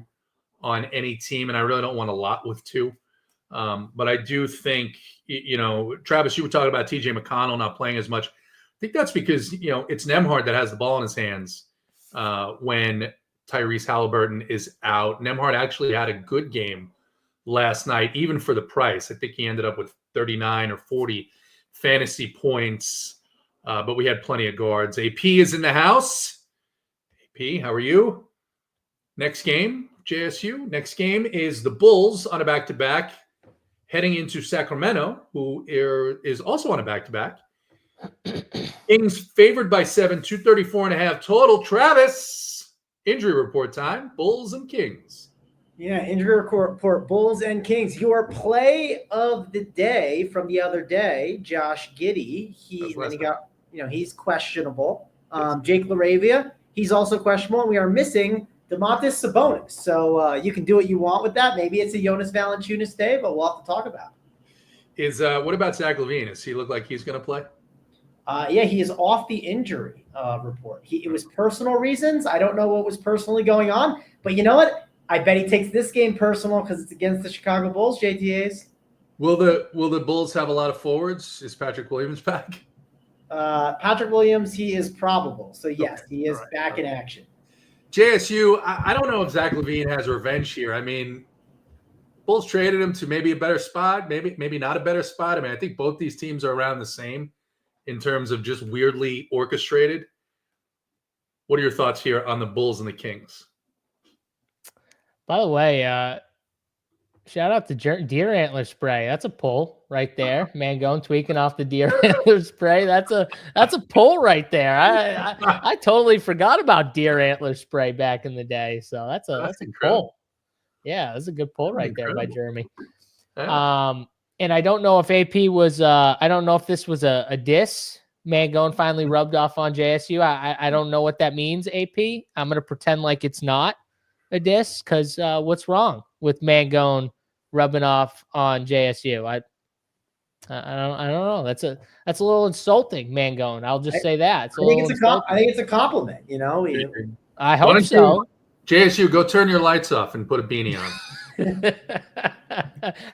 on any team, and I really don't want a lot with 2. But I do think, Travis, you were talking about TJ McConnell not playing as much. I think that's because it's Nembhard that has the ball in his hands when Tyrese Halliburton is out. Nembhard actually had a good game last night, even for the price. I think he ended up with 39 or 40 fantasy points, but we had plenty of guards. AP is in the house. AP, how are you? Next game, JSU. Next game is the Bulls on a back-to-back, heading into Sacramento, who is also on a back-to-back. Kings favored by 7, 234.5 total. Travis, injury report time. Bulls and Kings. Yeah, injury report, Bulls and Kings. Your play of the day from the other day, Josh Giddey. He's questionable. Jake LaRavia, he's also questionable. And we are missing Domantas Sabonis. So you can do what you want with that. Maybe it's a Jonas Valanciunas day, but we'll have to talk about it. What about Zach LaVine? Does he look like he's going to play? He is off the injury report. It was personal reasons. I don't know what was personally going on, but you know what? I bet he takes this game personal because it's against the Chicago Bulls, JTAs. Will the Bulls have a lot of forwards? Is Patrick Williams back? Patrick Williams, he is probable. So, yes, he is back in action. JSU, I don't know if Zach LaVine has revenge here. I mean, Bulls traded him to maybe a better spot, maybe not a better spot. I mean, I think both these teams are around the same in terms of just weirdly orchestrated. What are your thoughts here on the Bulls and the Kings? By the way, shout out to deer antler spray. That's a pull right there. Mangone tweaking off the deer antler spray. That's a pull right there. I totally forgot about deer antler spray back in the day. So that's a pull. Yeah, that's a good pull right there by Jeremy. Yeah. And I don't know if AP was I don't know if this was a diss Mangone finally rubbed off on JSU. I don't know what that means, AP. I'm going to pretend like it's not a diss because what's wrong with Mangone rubbing off on JSU? I don't know. That's a little insulting, Mangone. I'll just say that. I think it's a compliment. You know, I hope so. JSU, go turn your lights off and put a beanie on.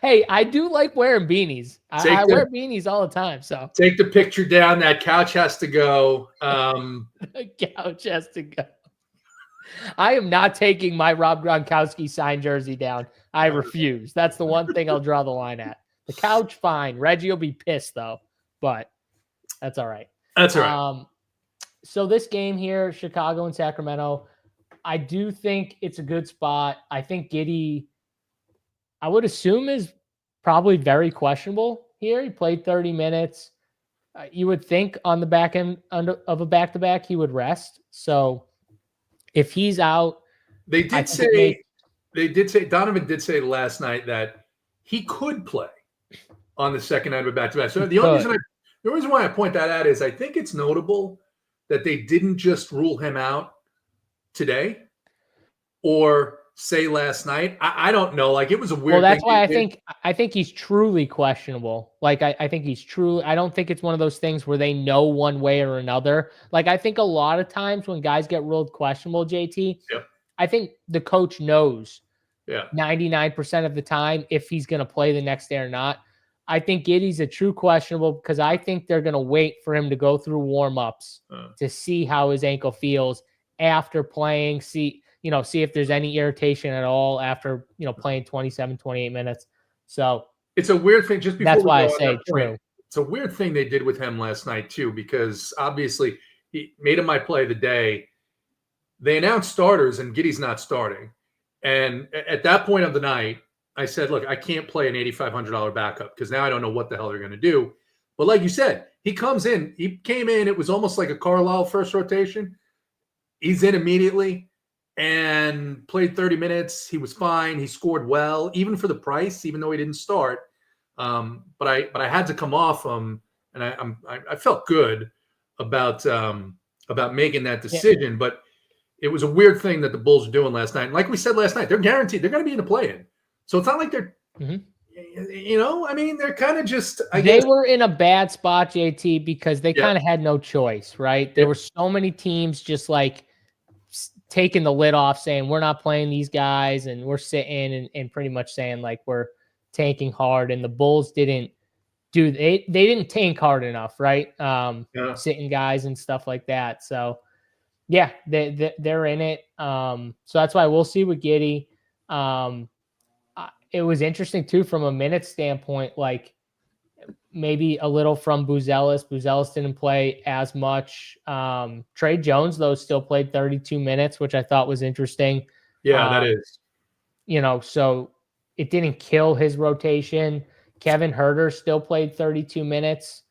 Hey, I do like wearing beanies. I wear beanies all the time. So take the picture down. That couch has to go. The couch has to go. I am not taking my Rob Gronkowski signed jersey down. I refuse. That's the one thing I'll draw the line at. The couch, fine. Reggie will be pissed though, but that's all right. That's all right. So this game here, Chicago and Sacramento, I do think it's a good spot. I think Giddey, I would assume, is probably very questionable here. He played 30 minutes. You would think on the back end of a back-to-back he would rest. So if he's out, Donovan did say last night that he could play on the second night of a back-to-back. So the only reason why I point that out is I think it's notable that they didn't just rule him out today or say last night. I don't know. Like, it was a weird. Well, that's why I think he's truly questionable. Like, I think he's truly. I don't think it's one of those things where they know one way or another. Like, I think a lot of times when guys get ruled questionable, JT, I think the coach knows 99% of the time if he's going to play the next day or not. I think Giddey's a true questionable because I think they're going to wait for him to go through warm-ups to see how his ankle feels after playing, see if there's any irritation at all after, playing 27, 28 minutes. So it's a weird thing. Just before that's why I say true. It's a weird thing they did with him last night too, because obviously he made him my play of the day. They announced starters and Giddey's not starting. And at that point of the night, I said, look, I can't play an $8,500 backup because now I don't know what the hell they're going to do. But like you said, he came in, it was almost like a Carlisle first rotation. He's in immediately and played 30 minutes. He was fine. He scored well, even for the price, even though he didn't start. But I had to come off him, and I felt good about making that decision. Yeah. But it was a weird thing that the Bulls were doing last night. And like we said last night, they're guaranteed they're going to be in the play-in. So it's not like they're, they're kind of just. They were in a bad spot, JT, because they kind of had no choice, right? There were so many teams just like taking the lid off, saying we're not playing these guys, and we're sitting and pretty much saying like we're tanking hard. And the Bulls didn't they didn't tank hard enough, right? Sitting guys and stuff like that. So yeah, they're in it. So that's why we'll see with Giddey. It was interesting too from a minute standpoint, like maybe a little from Buzelis. Buzelis didn't play as much. Trey Jones, though, still played 32 minutes, which I thought was interesting. Yeah, that is. So it didn't kill his rotation. Kevin Huerter still played 32 minutes.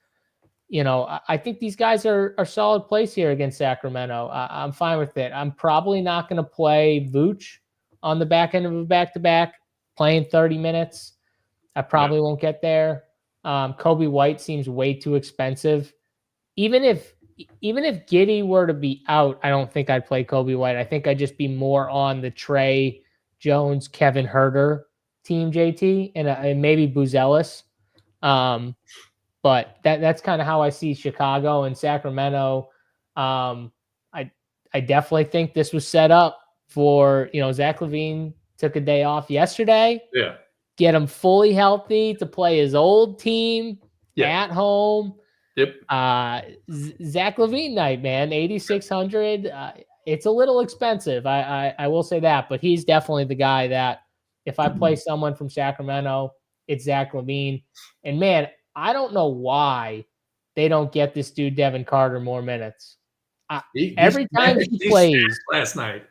I think these guys are solid plays here against Sacramento. I'm fine with it. I'm probably not going to play Vooch on the back end of a back-to-back. Playing 30 minutes. I probably won't get there. Kobe White seems way too expensive. Even if Giddey were to be out, I don't think I'd play Kobe White. I think I'd just be more on the Trey Jones, Kevin Huerter team, JT, and maybe Buzelis. But that's kind of how I see Chicago and Sacramento. I definitely think this was set up for, Zach LaVine took a day off yesterday. Yeah. Get him fully healthy to play his old team at home. Yep. Zach LaVine night, man, 8,600. It's a little expensive. I will say that, but he's definitely the guy that if I play someone from Sacramento, it's Zach LaVine. And man, I don't know why they don't get this dude Devin Carter more minutes. Every time he plays last night.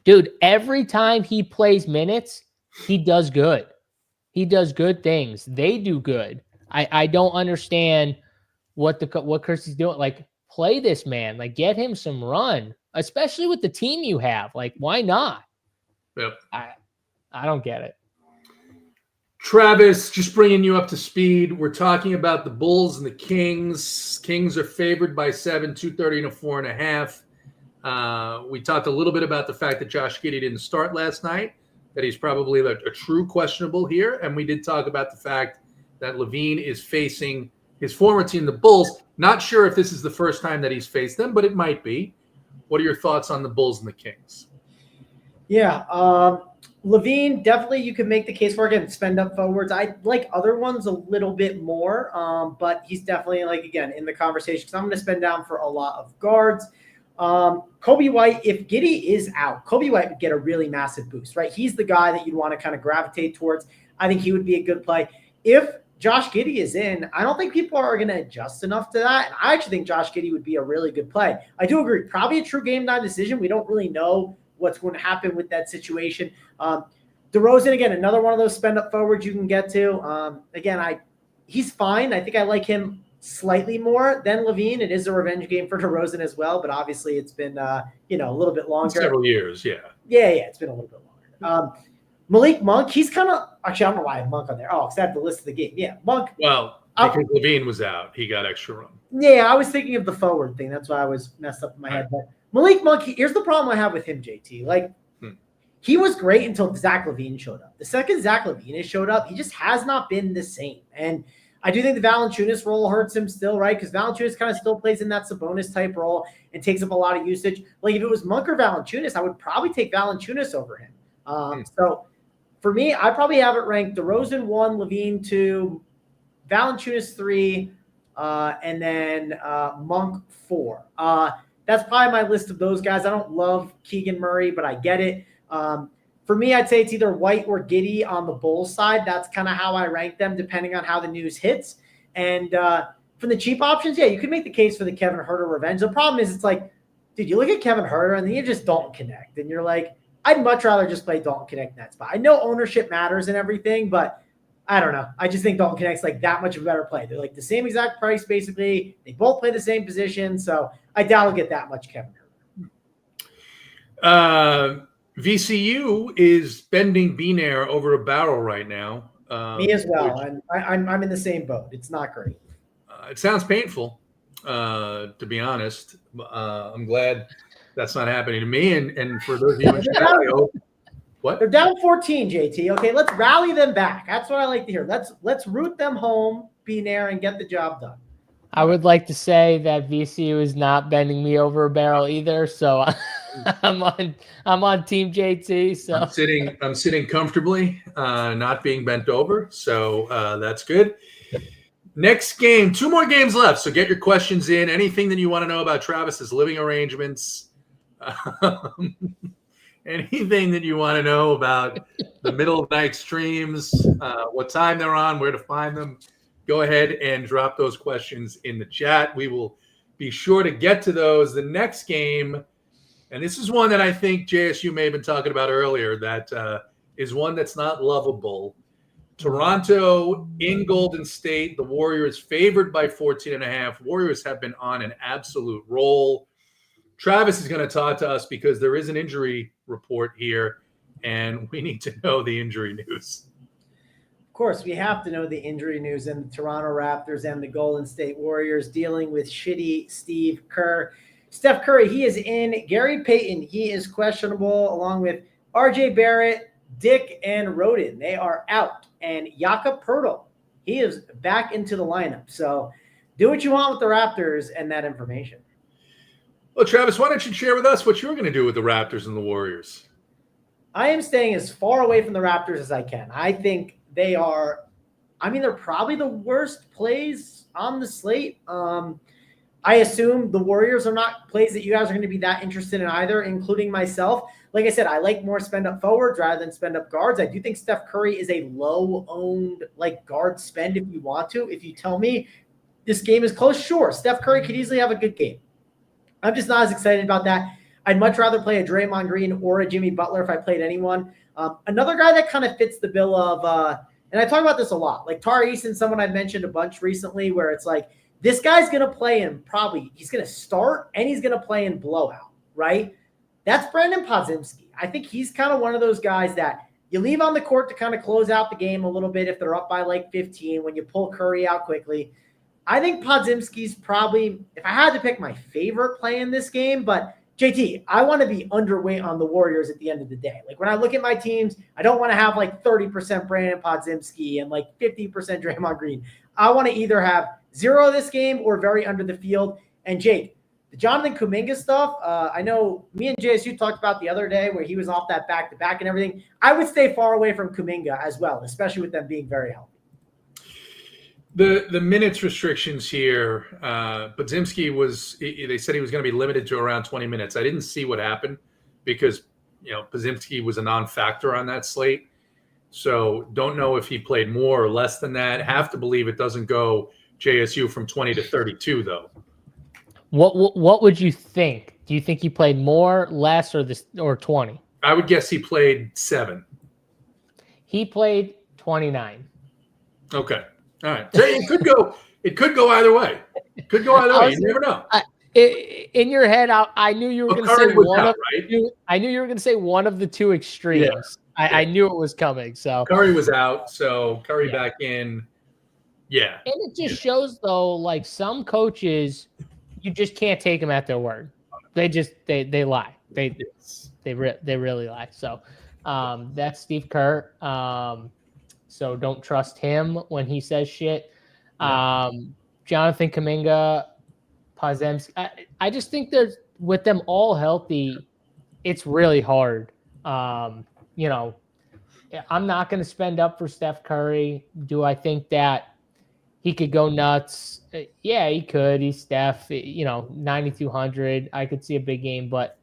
Dude, every time he plays minutes, he does good. He does good things. They do good. I don't understand what Kirsty's doing. Like, play this man. Like, get him some run, especially with the team you have. Like, why not? Yep. I don't get it. Travis, just bringing you up to speed. We're talking about the Bulls and the Kings. Kings are favored by 7, 230 and a 4.5. We talked a little bit about the fact that Josh Giddey didn't start last night, that he's probably a true questionable here. And we did talk about the fact that Levine is facing his former team, the Bulls. Not sure if this is the first time that he's faced them, but it might be. What are your thoughts on the Bulls and the Kings? Yeah, Levine, definitely you can make the case for it and spend up forwards. I like other ones a little bit more, but he's definitely, like, again, in the conversation because I'm going to spend down for a lot of guards. Kobe White, if Giddey is out, Kobe White would get a really massive boost, right? He's the guy that you'd want to kind of gravitate towards. I think he would be a good play. If Josh Giddey is in, I don't think people are going to adjust enough to that. And I actually think Josh Giddey would be a really good play. I do agree. Probably a true game time decision. We don't really know what's going to happen with that situation. DeRozan, again, another one of those spend up forwards you can get to. Again, he's fine. I think I like him slightly more than Levine. It is a revenge game for DeRozan as well, but obviously it's been a little bit longer. Several years, yeah. Yeah, it's been a little bit longer. Malik Monk, he's kind of actually I don't know why I have Monk on there. Oh, because I have the list of the game. Yeah, Monk. Well, because Levine was out, he got extra room. Yeah, I was thinking of the forward thing. That's why I was messed up in my head. But Malik Monk, here's the problem I have with him, JT. Like, he was great until Zach LaVine showed up. The second Zach LaVine has showed up, he just has not been the same. And I do think the Valanciunas role hurts him still, right? Because Valanciunas kind of still plays in that Sabonis type role and takes up a lot of usage. Like, if it was Monk or Valanciunas, I would probably take Valanciunas over him. So for me, I probably have it ranked DeRozan 1, LaVine 2, Valanciunas 3, and then Monk 4. That's probably my list of those guys. I don't love Keegan Murray, but I get it. For me, I'd say it's either White or Giddey on the Bulls side. That's kind of how I rank them, depending on how the news hits. And from the cheap options, yeah, you could make the case for the Kevin Huerter revenge. The problem is, it's like, dude, you look at Kevin Huerter and then you just don't connect. And you're like, I'd much rather just play Dalton Connect in that spot. I know ownership matters and everything, but I don't know. I just think Dalton Connect's like that much of a better play. They're like the same exact price, basically. They both play the same position, so I doubt I'll get that much Kevin Huerter. VCU is bending Benair over a barrel right now. Me as well. I'm in the same boat. It's not great. It sounds painful, to be honest. I'm glad that's not happening to me. And for those of you in chat, what? They're down 14, JT. Okay, let's rally them back. That's what I like to hear. Let's root them home, Benair, and get the job done. I would like to say that VCU is not bending me over a barrel either, so I'm on Team JT. So I'm sitting comfortably, not being bent over. So that's good. Next game, 2 more games left. So get your questions in. Anything that you want to know about Travis's living arrangements. Anything that you want to know about the middle of the night streams, what time they're on, where to find them, go ahead and drop those questions in the chat. We will be sure to get to those. The next game, and this is one that I think JSU may have been talking about earlier, that is one that's not lovable. Toronto in Golden State. The Warriors favored by 14.5. Warriors have been on an absolute roll. Travis is going to talk to us because there is an injury report here, and we need to know the injury news. Of course, we have to know the injury news, and the Toronto Raptors and the Golden State Warriors dealing with shitty Steve Kerr. Steph Curry, he is in. Gary Payton, he is questionable, along with RJ Barrett, Dick, and Rodin. They are out. And Jakob Poeltl, he is back into the lineup. So do what you want with the Raptors and that information. Well, Travis, why don't you share with us what you're going to do with the Raptors and the Warriors? I am staying as far away from the Raptors as I can. I think they're probably the worst plays on the slate. I assume the Warriors are not plays that you guys are going to be that interested in either, including myself. Like I said, I like more spend up forwards rather than spend up guards. I do think Steph Curry is a low owned guard spend if you want to. If you tell me this game is close, sure, Steph Curry could easily have a good game. I'm just not as excited about that. I'd much rather play a Draymond Green or a Jimmy Butler if I played anyone. Another guy that kind of fits the bill of, and I talk about this a lot, like Tari Eason, someone I've mentioned a bunch recently, where it's like, this guy's going to play in he's going to start and he's going to play in blowout, right? That's Brandon Podziemski. I think he's kind of one of those guys that you leave on the court to kind of close out the game a little bit if they're up by like 15 when you pull Curry out quickly. I think Podziemski's probably, if I had to pick my favorite play in this game, but JT, I want to be underweight on the Warriors at the end of the day. Like when I look at my teams, I don't want to have like 30% Brandon Podziemski and like 50% Draymond Green. I want to either have 0 this game or very under the field. And Jake, the Jonathan Kuminga stuff, I know me and JSU talked about the other day where he was off that back-to-back and everything. I would stay far away from Kuminga as well, especially with them being very healthy. The minutes restrictions here, Podziemski they said he was going to be limited to around 20 minutes. I didn't see what happened because, Podziemski was a non-factor on that slate. So don't know if he played more or less than that. Have to believe it doesn't go JSU from 20 to 32 though. What would you think? Do you think he played more, less, or 20? I would guess he played 7. He played 29. Okay. All right. So it could go either way. It could go either way. You never know. In your head, I knew you were going to say one out, of right? I knew you were going to say one of the two extremes. Yeah. I knew it was coming. So Curry was out, so Curry back in. Yeah. And it just shows though, like some coaches, you just can't take them at their word. They lie. They really lie. So that's Steve Kerr. So don't trust him when he says shit. Jonathan Kuminga, Podziemski. I just think with them all healthy, it's really hard. I'm not going to spend up for Steph Curry. Do I think that he could go nuts? Yeah, he could. He's Steph, 9,200. I could see a big game, but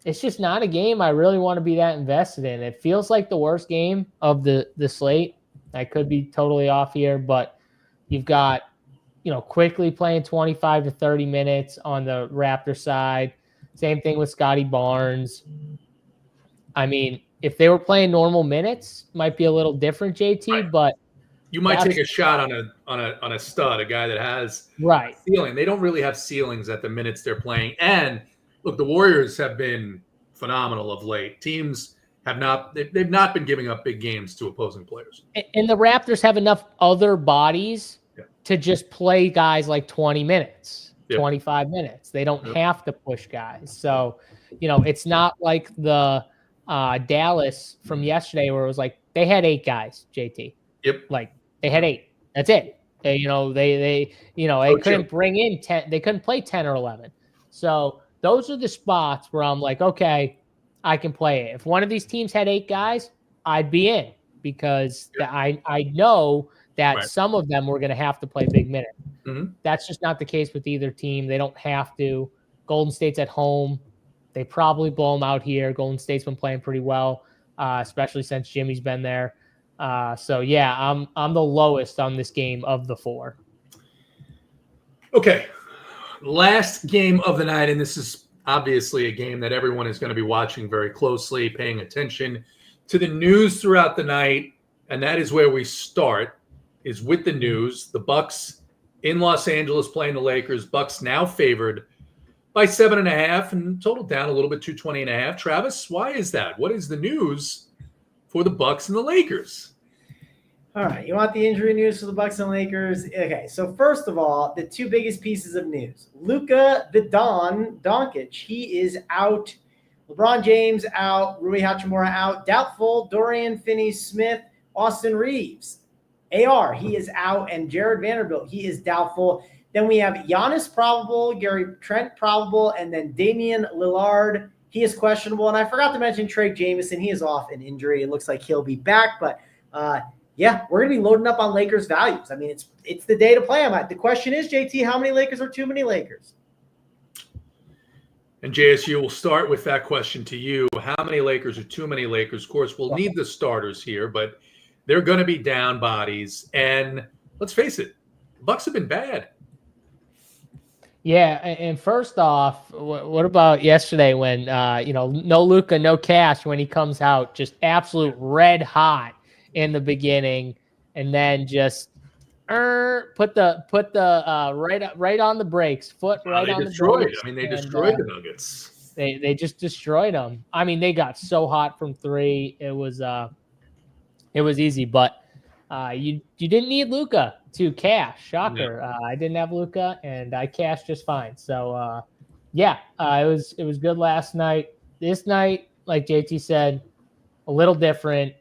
it's just not a game I really want to be that invested in. It feels like the worst game of the slate. I could be totally off here, but you've got, quickly playing 25 to 30 minutes on the Raptor side. Same thing with Scotty Barnes. I mean, if they were playing normal minutes, might be a little different, JT, right. But you might take a shot on a stud, a guy that has right ceiling. They don't really have ceilings at the minutes they're playing. And look, the Warriors have been phenomenal of late. Teams they've not been giving up big games to opposing players. And the Raptors have enough other bodies to just play guys like 20 minutes, 25 minutes. They don't have to push guys. So, it's not like the Dallas from yesterday where it was like they had 8 guys, JT. Yep. Like they had 8. That's it. They couldn't bring in 10. They couldn't play 10 or 11. So those are the spots where I'm like, okay, I can play it. If one of these teams had 8 guys, I'd be in because I know that some of them were going to have to play big minutes. Mm-hmm. That's just not the case with either team. They don't have to. Golden State's at home. They probably blow them out here. Golden State's been playing pretty well, especially since Jimmy's been there. So yeah, I'm the lowest on this game of the 4. Okay. Last game of the night, and this is obviously a game that everyone is going to be watching very closely, paying attention to the news throughout the night, and that is where we start, is with the news. The Bucks in Los Angeles playing the Lakers. Bucks now favored by 7.5 and total down a little bit, 220.5. Travis, why is that? What is the news for the Bucks and the Lakers? All right, you want the injury news for the Bucks and Lakers? Okay, so first of all, the 2 biggest pieces of news. Luka the Don Doncic, he is out. LeBron James out. Rui Hachimura out. Doubtful. Dorian Finney-Smith. Austin Reeves. AR, he is out. And Jared Vanderbilt, he is doubtful. Then we have Giannis probable, Gary Trent probable, and then Damian Lillard, he is questionable. And I forgot to mention Trey Jameson, he is off an injury. It looks like he'll be back, but yeah, we're going to be loading up on Lakers values. I mean, it's the day to play them. The question is, JT, how many Lakers are too many Lakers? And JSU, will start with that question to you. How many Lakers are too many Lakers? Of course, we'll need the starters here, but they're going to be down bodies. And let's face it, the Bucks have been bad. Yeah, and first off, what about yesterday when, no Luka, no Cash when he comes out, just absolute red hot in the beginning, and then just put the right on the brakes, foot right on the brakes. I mean, they destroyed the Nuggets. They just destroyed them. I mean, they got so hot from 3. It was It was easy, but you didn't need Luka to cash. Shocker. I didn't have Luka, and I cashed just fine. So it was good last night. This night, like JT said, a little different.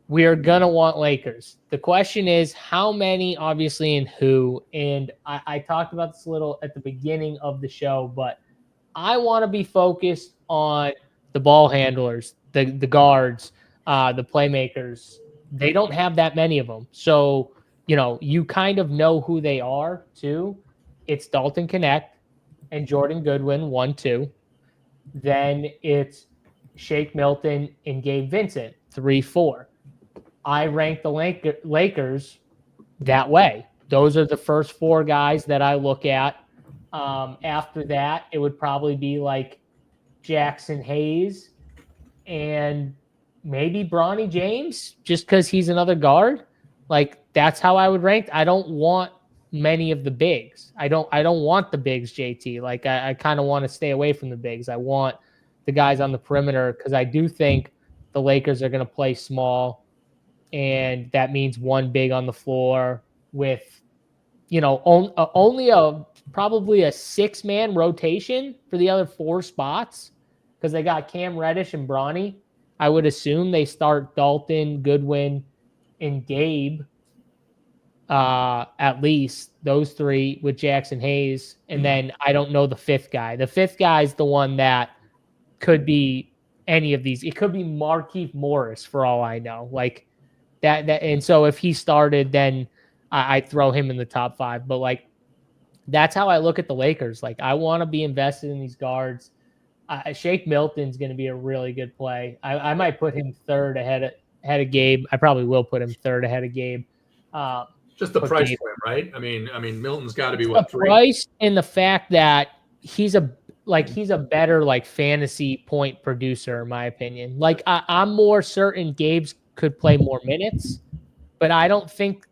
We are gonna want Lakers. The question is how many, obviously, and who. And I talked about this a little at the beginning of the show, but I want to be focused on the ball handlers, the guards, the playmakers. They don't have that many of them. So, you kind of know who they are too. It's Dalton Connect and Jordan Goodwin, 1-2. Then it's Shake Milton and Gabe Vincent, 3-4. I rank the Lakers that way. Those are the first 4 guys that I look at. After that, it would probably be like Jackson Hayes and maybe Bronny James, just because he's another guard. Like, that's how I would rank. I don't want many of the bigs. I don't want the bigs, JT. Like, I kind of want to stay away from the bigs. I want the guys on the perimeter because I do think the Lakers are going to play small, and that means one big on the floor with, only probably a 6-man rotation for the other 4 spots because they got Cam Reddish and Bronny. I would assume they start Dalton, Goodwin, and Gabe, at least those 3 with Jackson Hayes. And then I don't know the 5th guy. The 5th guy is the one that could be any of these. It could be Markieff Morris for all I know. Like that. And so if he started, then I'd throw him in the top 5. But like, that's how I look at the Lakers. Like, I want to be invested in these guards. Shake Milton's going to be a really good play. I might put him 3rd ahead of Gabe. I probably will put him 3rd ahead of Gabe. Just the price point, right? I mean, Milton's got to be the 3? Price and the fact that he's a better like fantasy point producer, in my opinion. Like, I'm more certain Gabe's could play more minutes, but I don't think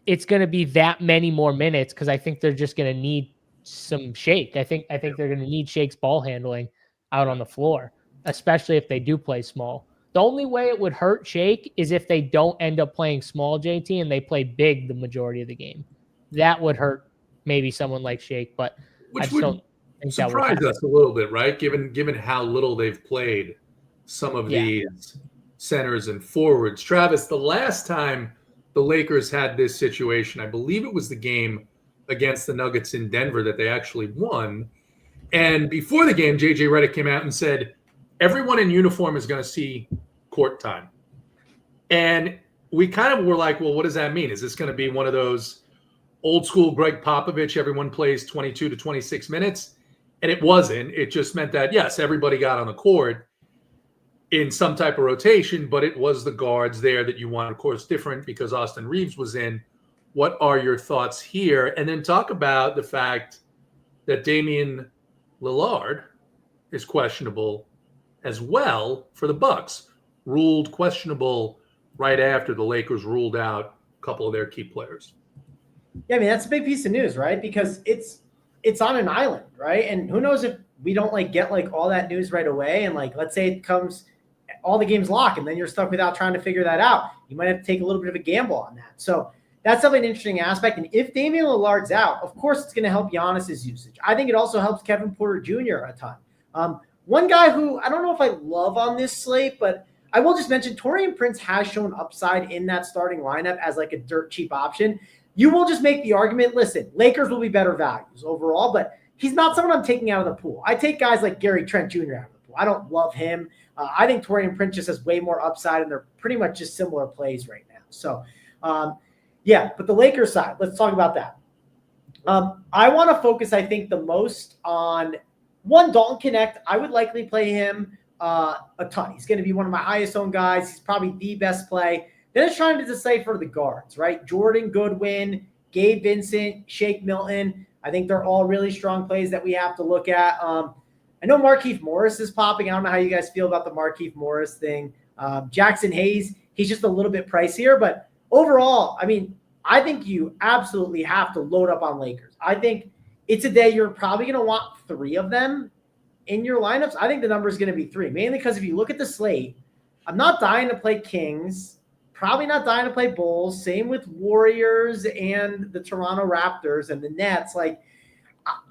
it's going to be that many more minutes because I think they're just going to need some Shake. I think they're going to need Shake's ball handling out on the floor, especially if they do play small. The only way it would hurt Shake is if they don't end up playing small, JT, and they play big the majority of the game. That would hurt maybe someone like Shake, but which I would don't think surprise us a little bit, right? Given how little they've played some of these centers and forwards. Travis, the last time the Lakers had this situation, I believe it was the game against the Nuggets in Denver that they actually won. And before the game, JJ Redick came out and said, everyone in uniform is going to see court time. And we kind of were like, well, what does that mean? Is this going to be one of those old school Greg Popovich, everyone plays 22 to 26 minutes? And it wasn't. It just meant that, yes, everybody got on the court in some type of rotation, but it was the guards there that you want, of course, different because Austin Reeves was in. What are your thoughts here? And then talk about the fact that Damian Lillard is questionable as well for the Bucks, ruled questionable right after the Lakers ruled out a couple of their key players. Yeah, I mean, that's a big piece of news, right? Because it's on an island, right? And who knows if we don't get all that news right away. And let's say it comes, all the games lock, and then you're stuck without trying to figure that out. You might have to take a little bit of a gamble on that. So that's definitely an interesting aspect. And if Damian Lillard's out, of course, it's going to help Giannis's usage. I think it also helps Kevin Porter Jr. a ton. One guy who I don't know if I love on this slate, but I will just mention Taurean Prince has shown upside in that starting lineup as a dirt cheap option. You will just make the argument, listen, Lakers will be better values overall, but he's not someone I'm taking out of the pool. I take guys like Gary Trent Jr. out of the pool. I don't love him. I think Taurean Prince just has way more upside, and they're pretty much just similar plays right now. So, but the Lakers side, let's talk about that. I want to focus, I think, the most on one, Dalton Connect. I would likely play him a ton. He's going to be one of my highest owned guys. He's probably the best play. Then it's trying to decipher the guards, right? Jordan Goodwin, Gabe Vincent, Shake Milton. I think they're all really strong plays that we have to look at. I know Markieff Morris is popping. I don't know how you guys feel about the Markieff Morris thing. Jackson Hayes, he's just a little bit pricier. But overall, I mean, I think you absolutely have to load up on Lakers. I think it's a day you're probably going to want 3 of them in your lineups. I think the number is going to be 3, mainly because if you look at the slate, I'm not dying to play Kings. probably not dying to play Bulls. Same with Warriors and the Toronto Raptors and the Nets. Like,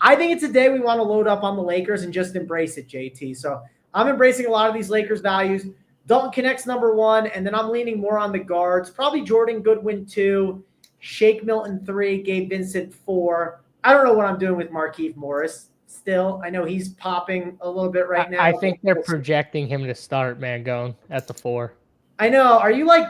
I think it's a day we want to load up on the Lakers and just embrace it, JT. So I'm embracing a lot of these Lakers values. Dalton Connect's number 1, and then I'm leaning more on the guards. Probably Jordan Goodwin 2, Shake Milton 3, Gabe Vincent 4. I don't know what I'm doing with Markieff Morris still. I know he's popping a little bit right now. I think they're projecting him to start, man, going at the 4. I know. Are you like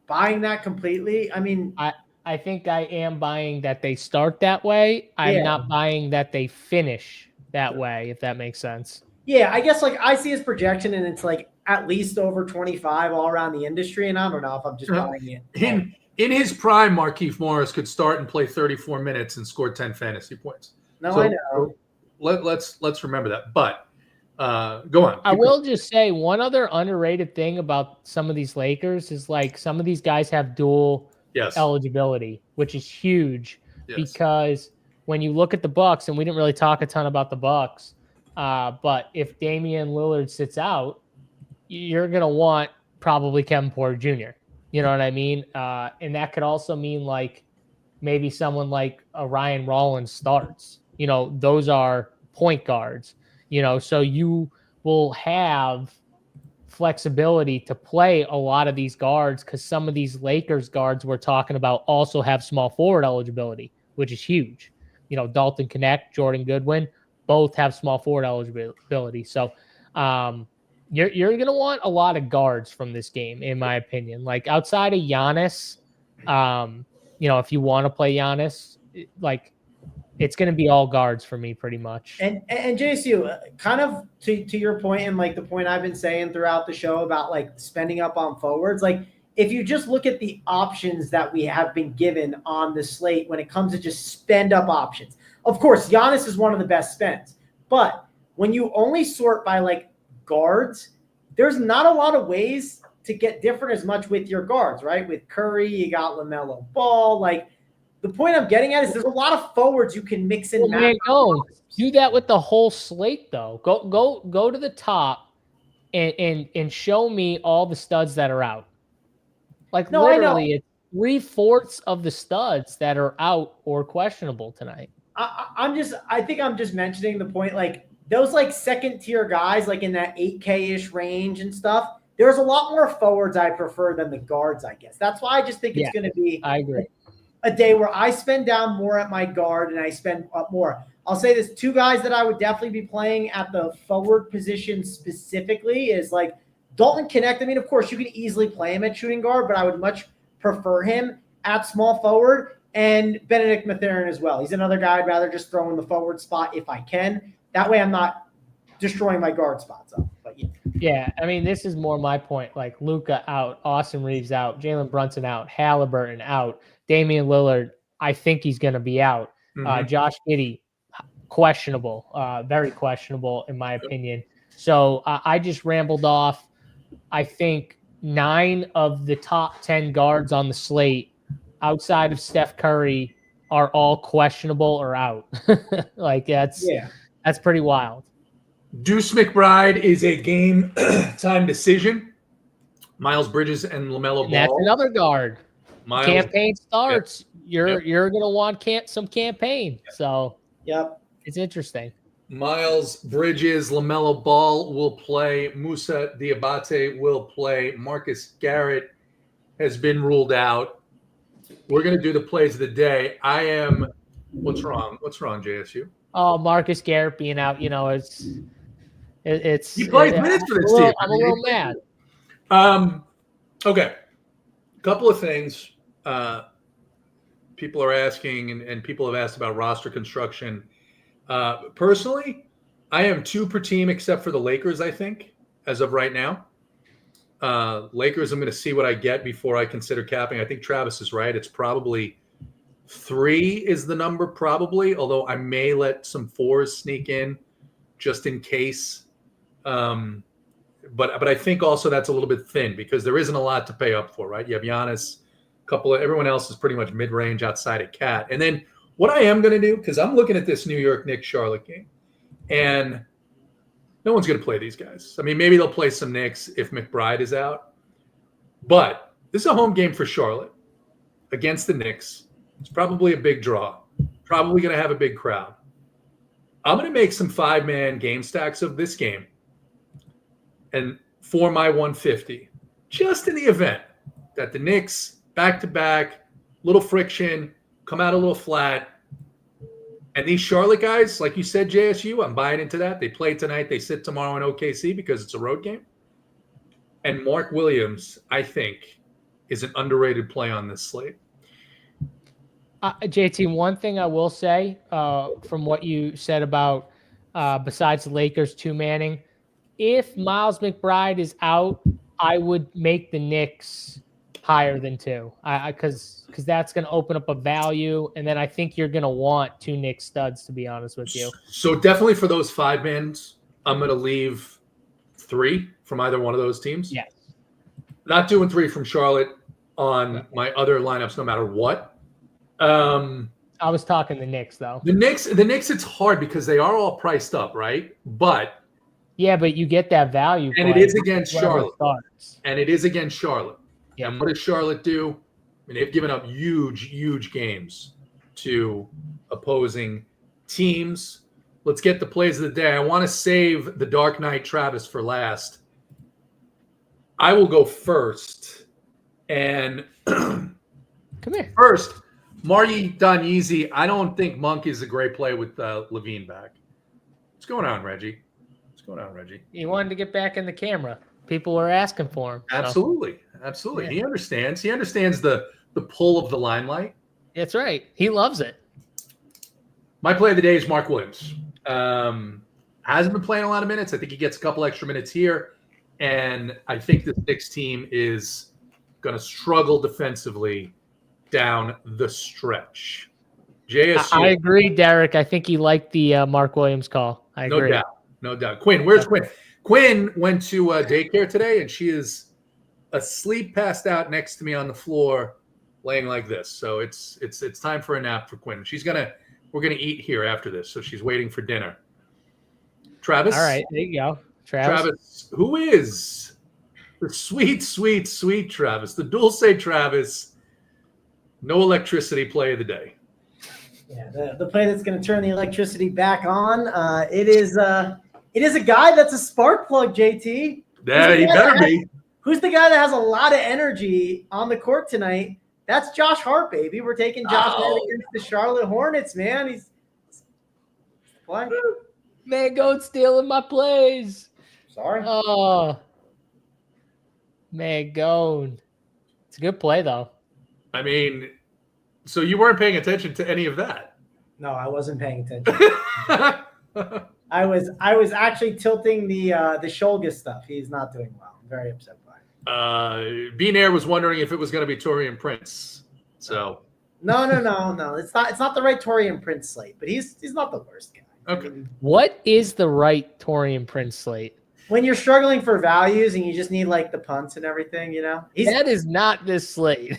buying that completely? I mean, I think I am buying that they start that way. I'm not buying that they finish that way, if that makes sense. Yeah, I guess like I see his projection and it's like at least over 25 all around the industry. And I don't know if I'm just buying it. In his prime, Markieff Morris could start and play 34 minutes and score 10 fantasy points. No, so, I know. Let's remember that. But go on. I will just say one other underrated thing about some of these Lakers is like some of these guys have dual eligibility, which is huge because when you look at the Bucks, and we didn't really talk a ton about the Bucks, but if Damian Lillard sits out, you're going to want probably Kevin Porter Jr. You know what I mean? And that could also mean like maybe someone like a Ryan Rollins starts. You know, those are point guards, you know, so you will have flexibility to play a lot of these guards because some of these Lakers guards we're talking about also have small forward eligibility, which is huge. You know, Dalton Connect, Jordan Goodwin, both have small forward eligibility. So you're going to want a lot of guards from this game, in my opinion. Like outside of Giannis, you know, if you want to play Giannis, like it's going to be all guards for me pretty much. And JSU, kind of to your point and like the point I've been saying throughout the show about like spending up on forwards, like if you just look at the options that we have been given on the slate when it comes to just spend up options, of course, Giannis is one of the best spends. But when you only sort by like guards, there's not a lot of ways to get different as much with your guards, right? With Curry, you got LaMelo Ball. Like the point I'm getting at is there's a lot of forwards you can mix in. Do that with the whole slate though. Go to the top and show me all the studs that are out. Like literally, it's 3/4 of the studs that are out or questionable tonight. I think I'm just mentioning the point, like those like second tier guys, like in that 8K-ish range and stuff. There's a lot more forwards I prefer than the guards, I guess. That's why I just think it's going to be I agree. A day where I spend down more at my guard and I spend up more. I'll say this, 2 guys that I would definitely be playing at the forward position specifically is like Dalton Connect. I mean, of course, you can easily play him at shooting guard, but I would much prefer him at small forward, and Benedict Mathurin as well. He's another guy I'd rather just throw in the forward spot if I can. That way I'm not destroying my guard spots up. But yeah, I mean, this is more my point. Like Luka out, Austin Reeves out, Jalen Brunson out, Halliburton out, Damian Lillard, I think he's going to be out. Josh Giddey, questionable, very questionable in my opinion. So I just rambled off. I think 9 of the top 10 guards on the slate outside of Steph Curry are all questionable or out. Like that's pretty wild. Deuce McBride is a game time decision. Miles Bridges and LaMelo Ball. That's another guard. Campaign starts. You're going to want some campaign. So it's interesting. Miles Bridges, LaMelo Ball will play. Musa Diabate will play. Marcus Garrett has been ruled out. We're going to do the plays of the day. What's wrong? What's wrong, JSU? Oh, Marcus Garrett being out, you know, it's he plays minutes for this team. I'm a little mad. Okay. Couple of things. People are asking, and people have asked about roster construction. Personally, I am 2 per team except for the Lakers, I think, as of right now. Lakers, I'm going to see what I get before I consider capping. I think Travis is right. It's probably 3 is the number, probably, although I may let some 4s sneak in just in case. But I think also that's a little bit thin because there isn't a lot to pay up for, right? You have Giannis, everyone else is pretty much mid-range outside of Cat. And then what I am going to do, because I'm looking at this New York Knicks Charlotte game, and no one's going to play these guys. I mean, maybe they'll play some Knicks if McBride is out. But This is a home game for Charlotte against the Knicks. It's probably a big draw. Probably going to have a big crowd. I'm going to make some 5-man game stacks of this game. And for my 150, just in the event that the Knicks back-to-back, little friction, come out a little flat. And these Charlotte guys, like you said, JSU, I'm buying into that. They play tonight. They sit tomorrow in OKC because it's a road game. And Mark Williams, I think, is an underrated play on this slate. JT, one thing I will say from what you said about besides the Lakers 2-manning, if Miles McBride is out, I would make the Knicks higher than 2 because that's going to open up a value, and then I think you're going to want 2 Knicks studs, to be honest with you. So definitely for those 5-mans, I'm going to leave 3 from either one of those teams. Yes. Not doing 3 from Charlotte on my other lineups no matter what. I was talking the Knicks, though. The Knicks, it's hard because they are all priced up, right? But you get that value. And it is against Charlotte. Starts. And it is against Charlotte. Yeah. And what does Charlotte do? I mean, they've given up huge games to opposing teams. Let's get the plays of the day. I want to save the Dark Knight Travis for last. I will go first. And come here. First, Marty Donyeezy. I don't think Monk is a great play with Levine back. What's going on, Reggie? What's going on, Reggie? He wanted to get back in the camera. People were asking for him. Absolutely. Yeah. He understands. He understands the pull of the limelight. That's right. He loves it. My play of the day is Mark Williams. Hasn't been playing a lot of minutes. I think he gets a couple extra minutes here. And I think the Knicks team is going to struggle defensively down the stretch. JSU. I agree, Derek. I think he liked the Mark Williams call. I agree. No doubt. Quinn, where's Quinn? Quinn went to daycare today, and she is asleep, passed out next to me on the floor, laying like this. So it's time for a nap for Quinn. We're gonna eat here after this, so she's waiting for dinner. Travis. All right, there you go. Travis, who is the sweet Travis, the Dulce Travis, no electricity play of the day. Yeah, the play that's going to turn the electricity back on. It is a guy that's a spark plug, JT. Yeah, he better be. Who's the guy that has a lot of energy on the court tonight? That's Josh Hart, baby. We're taking Josh Hart against the Charlotte Hornets, man. He's play. Man, Goat stealing my plays. Sorry. Oh, man, Goat. It's a good play, though. I mean, so you weren't paying attention to any of that? No, I wasn't paying attention. I was actually tilting the Shulgis stuff. He's not doing well. I'm very upset by it. Beanair was wondering if it was going to be Torian Prince. So no. It's not the right Torian Prince slate, but he's not the worst guy. Okay. I mean, What is the right Torian Prince slate? when you're struggling for values and you just need like the punts and everything, That is not this slate.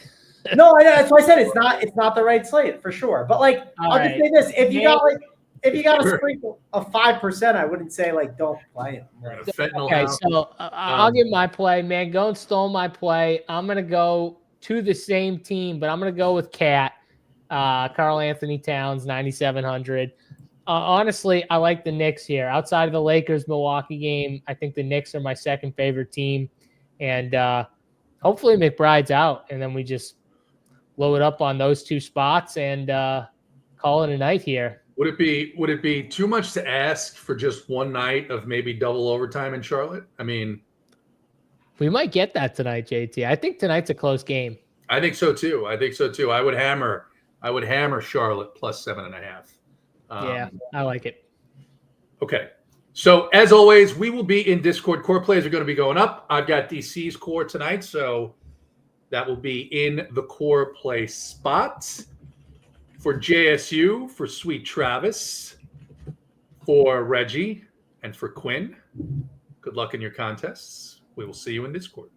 No, I know. That's why I said it's not the right slate for sure. But like, I'll just say this: if you got a sprinkle of 5%, I wouldn't say like don't play him. Like, Okay, so I'll give my play. Man, Goat stole my play. I'm gonna go to the same team, but I'm gonna go with Cat, Karl Anthony Towns, 9,700. Honestly, I like the Knicks here. Outside of the Lakers-Milwaukee game, I think the Knicks are my second favorite team, and hopefully McBride's out, and then we just load up on those 2 spots and call it a night here. Would it be too much to ask for just one night of maybe double overtime in Charlotte? I mean, we might get that tonight, JT. I think tonight's a close game. I think so too. I would hammer Charlotte plus 7.5. Yeah, I like it. Okay. So as always, we will be in Discord. Core plays are going to be going up. I've got DC's core tonight, so that will be in the core play spot. For JSU, for Sweet Travis, for Reggie, and for Quinn, good luck in your contests. We will see you in Discord.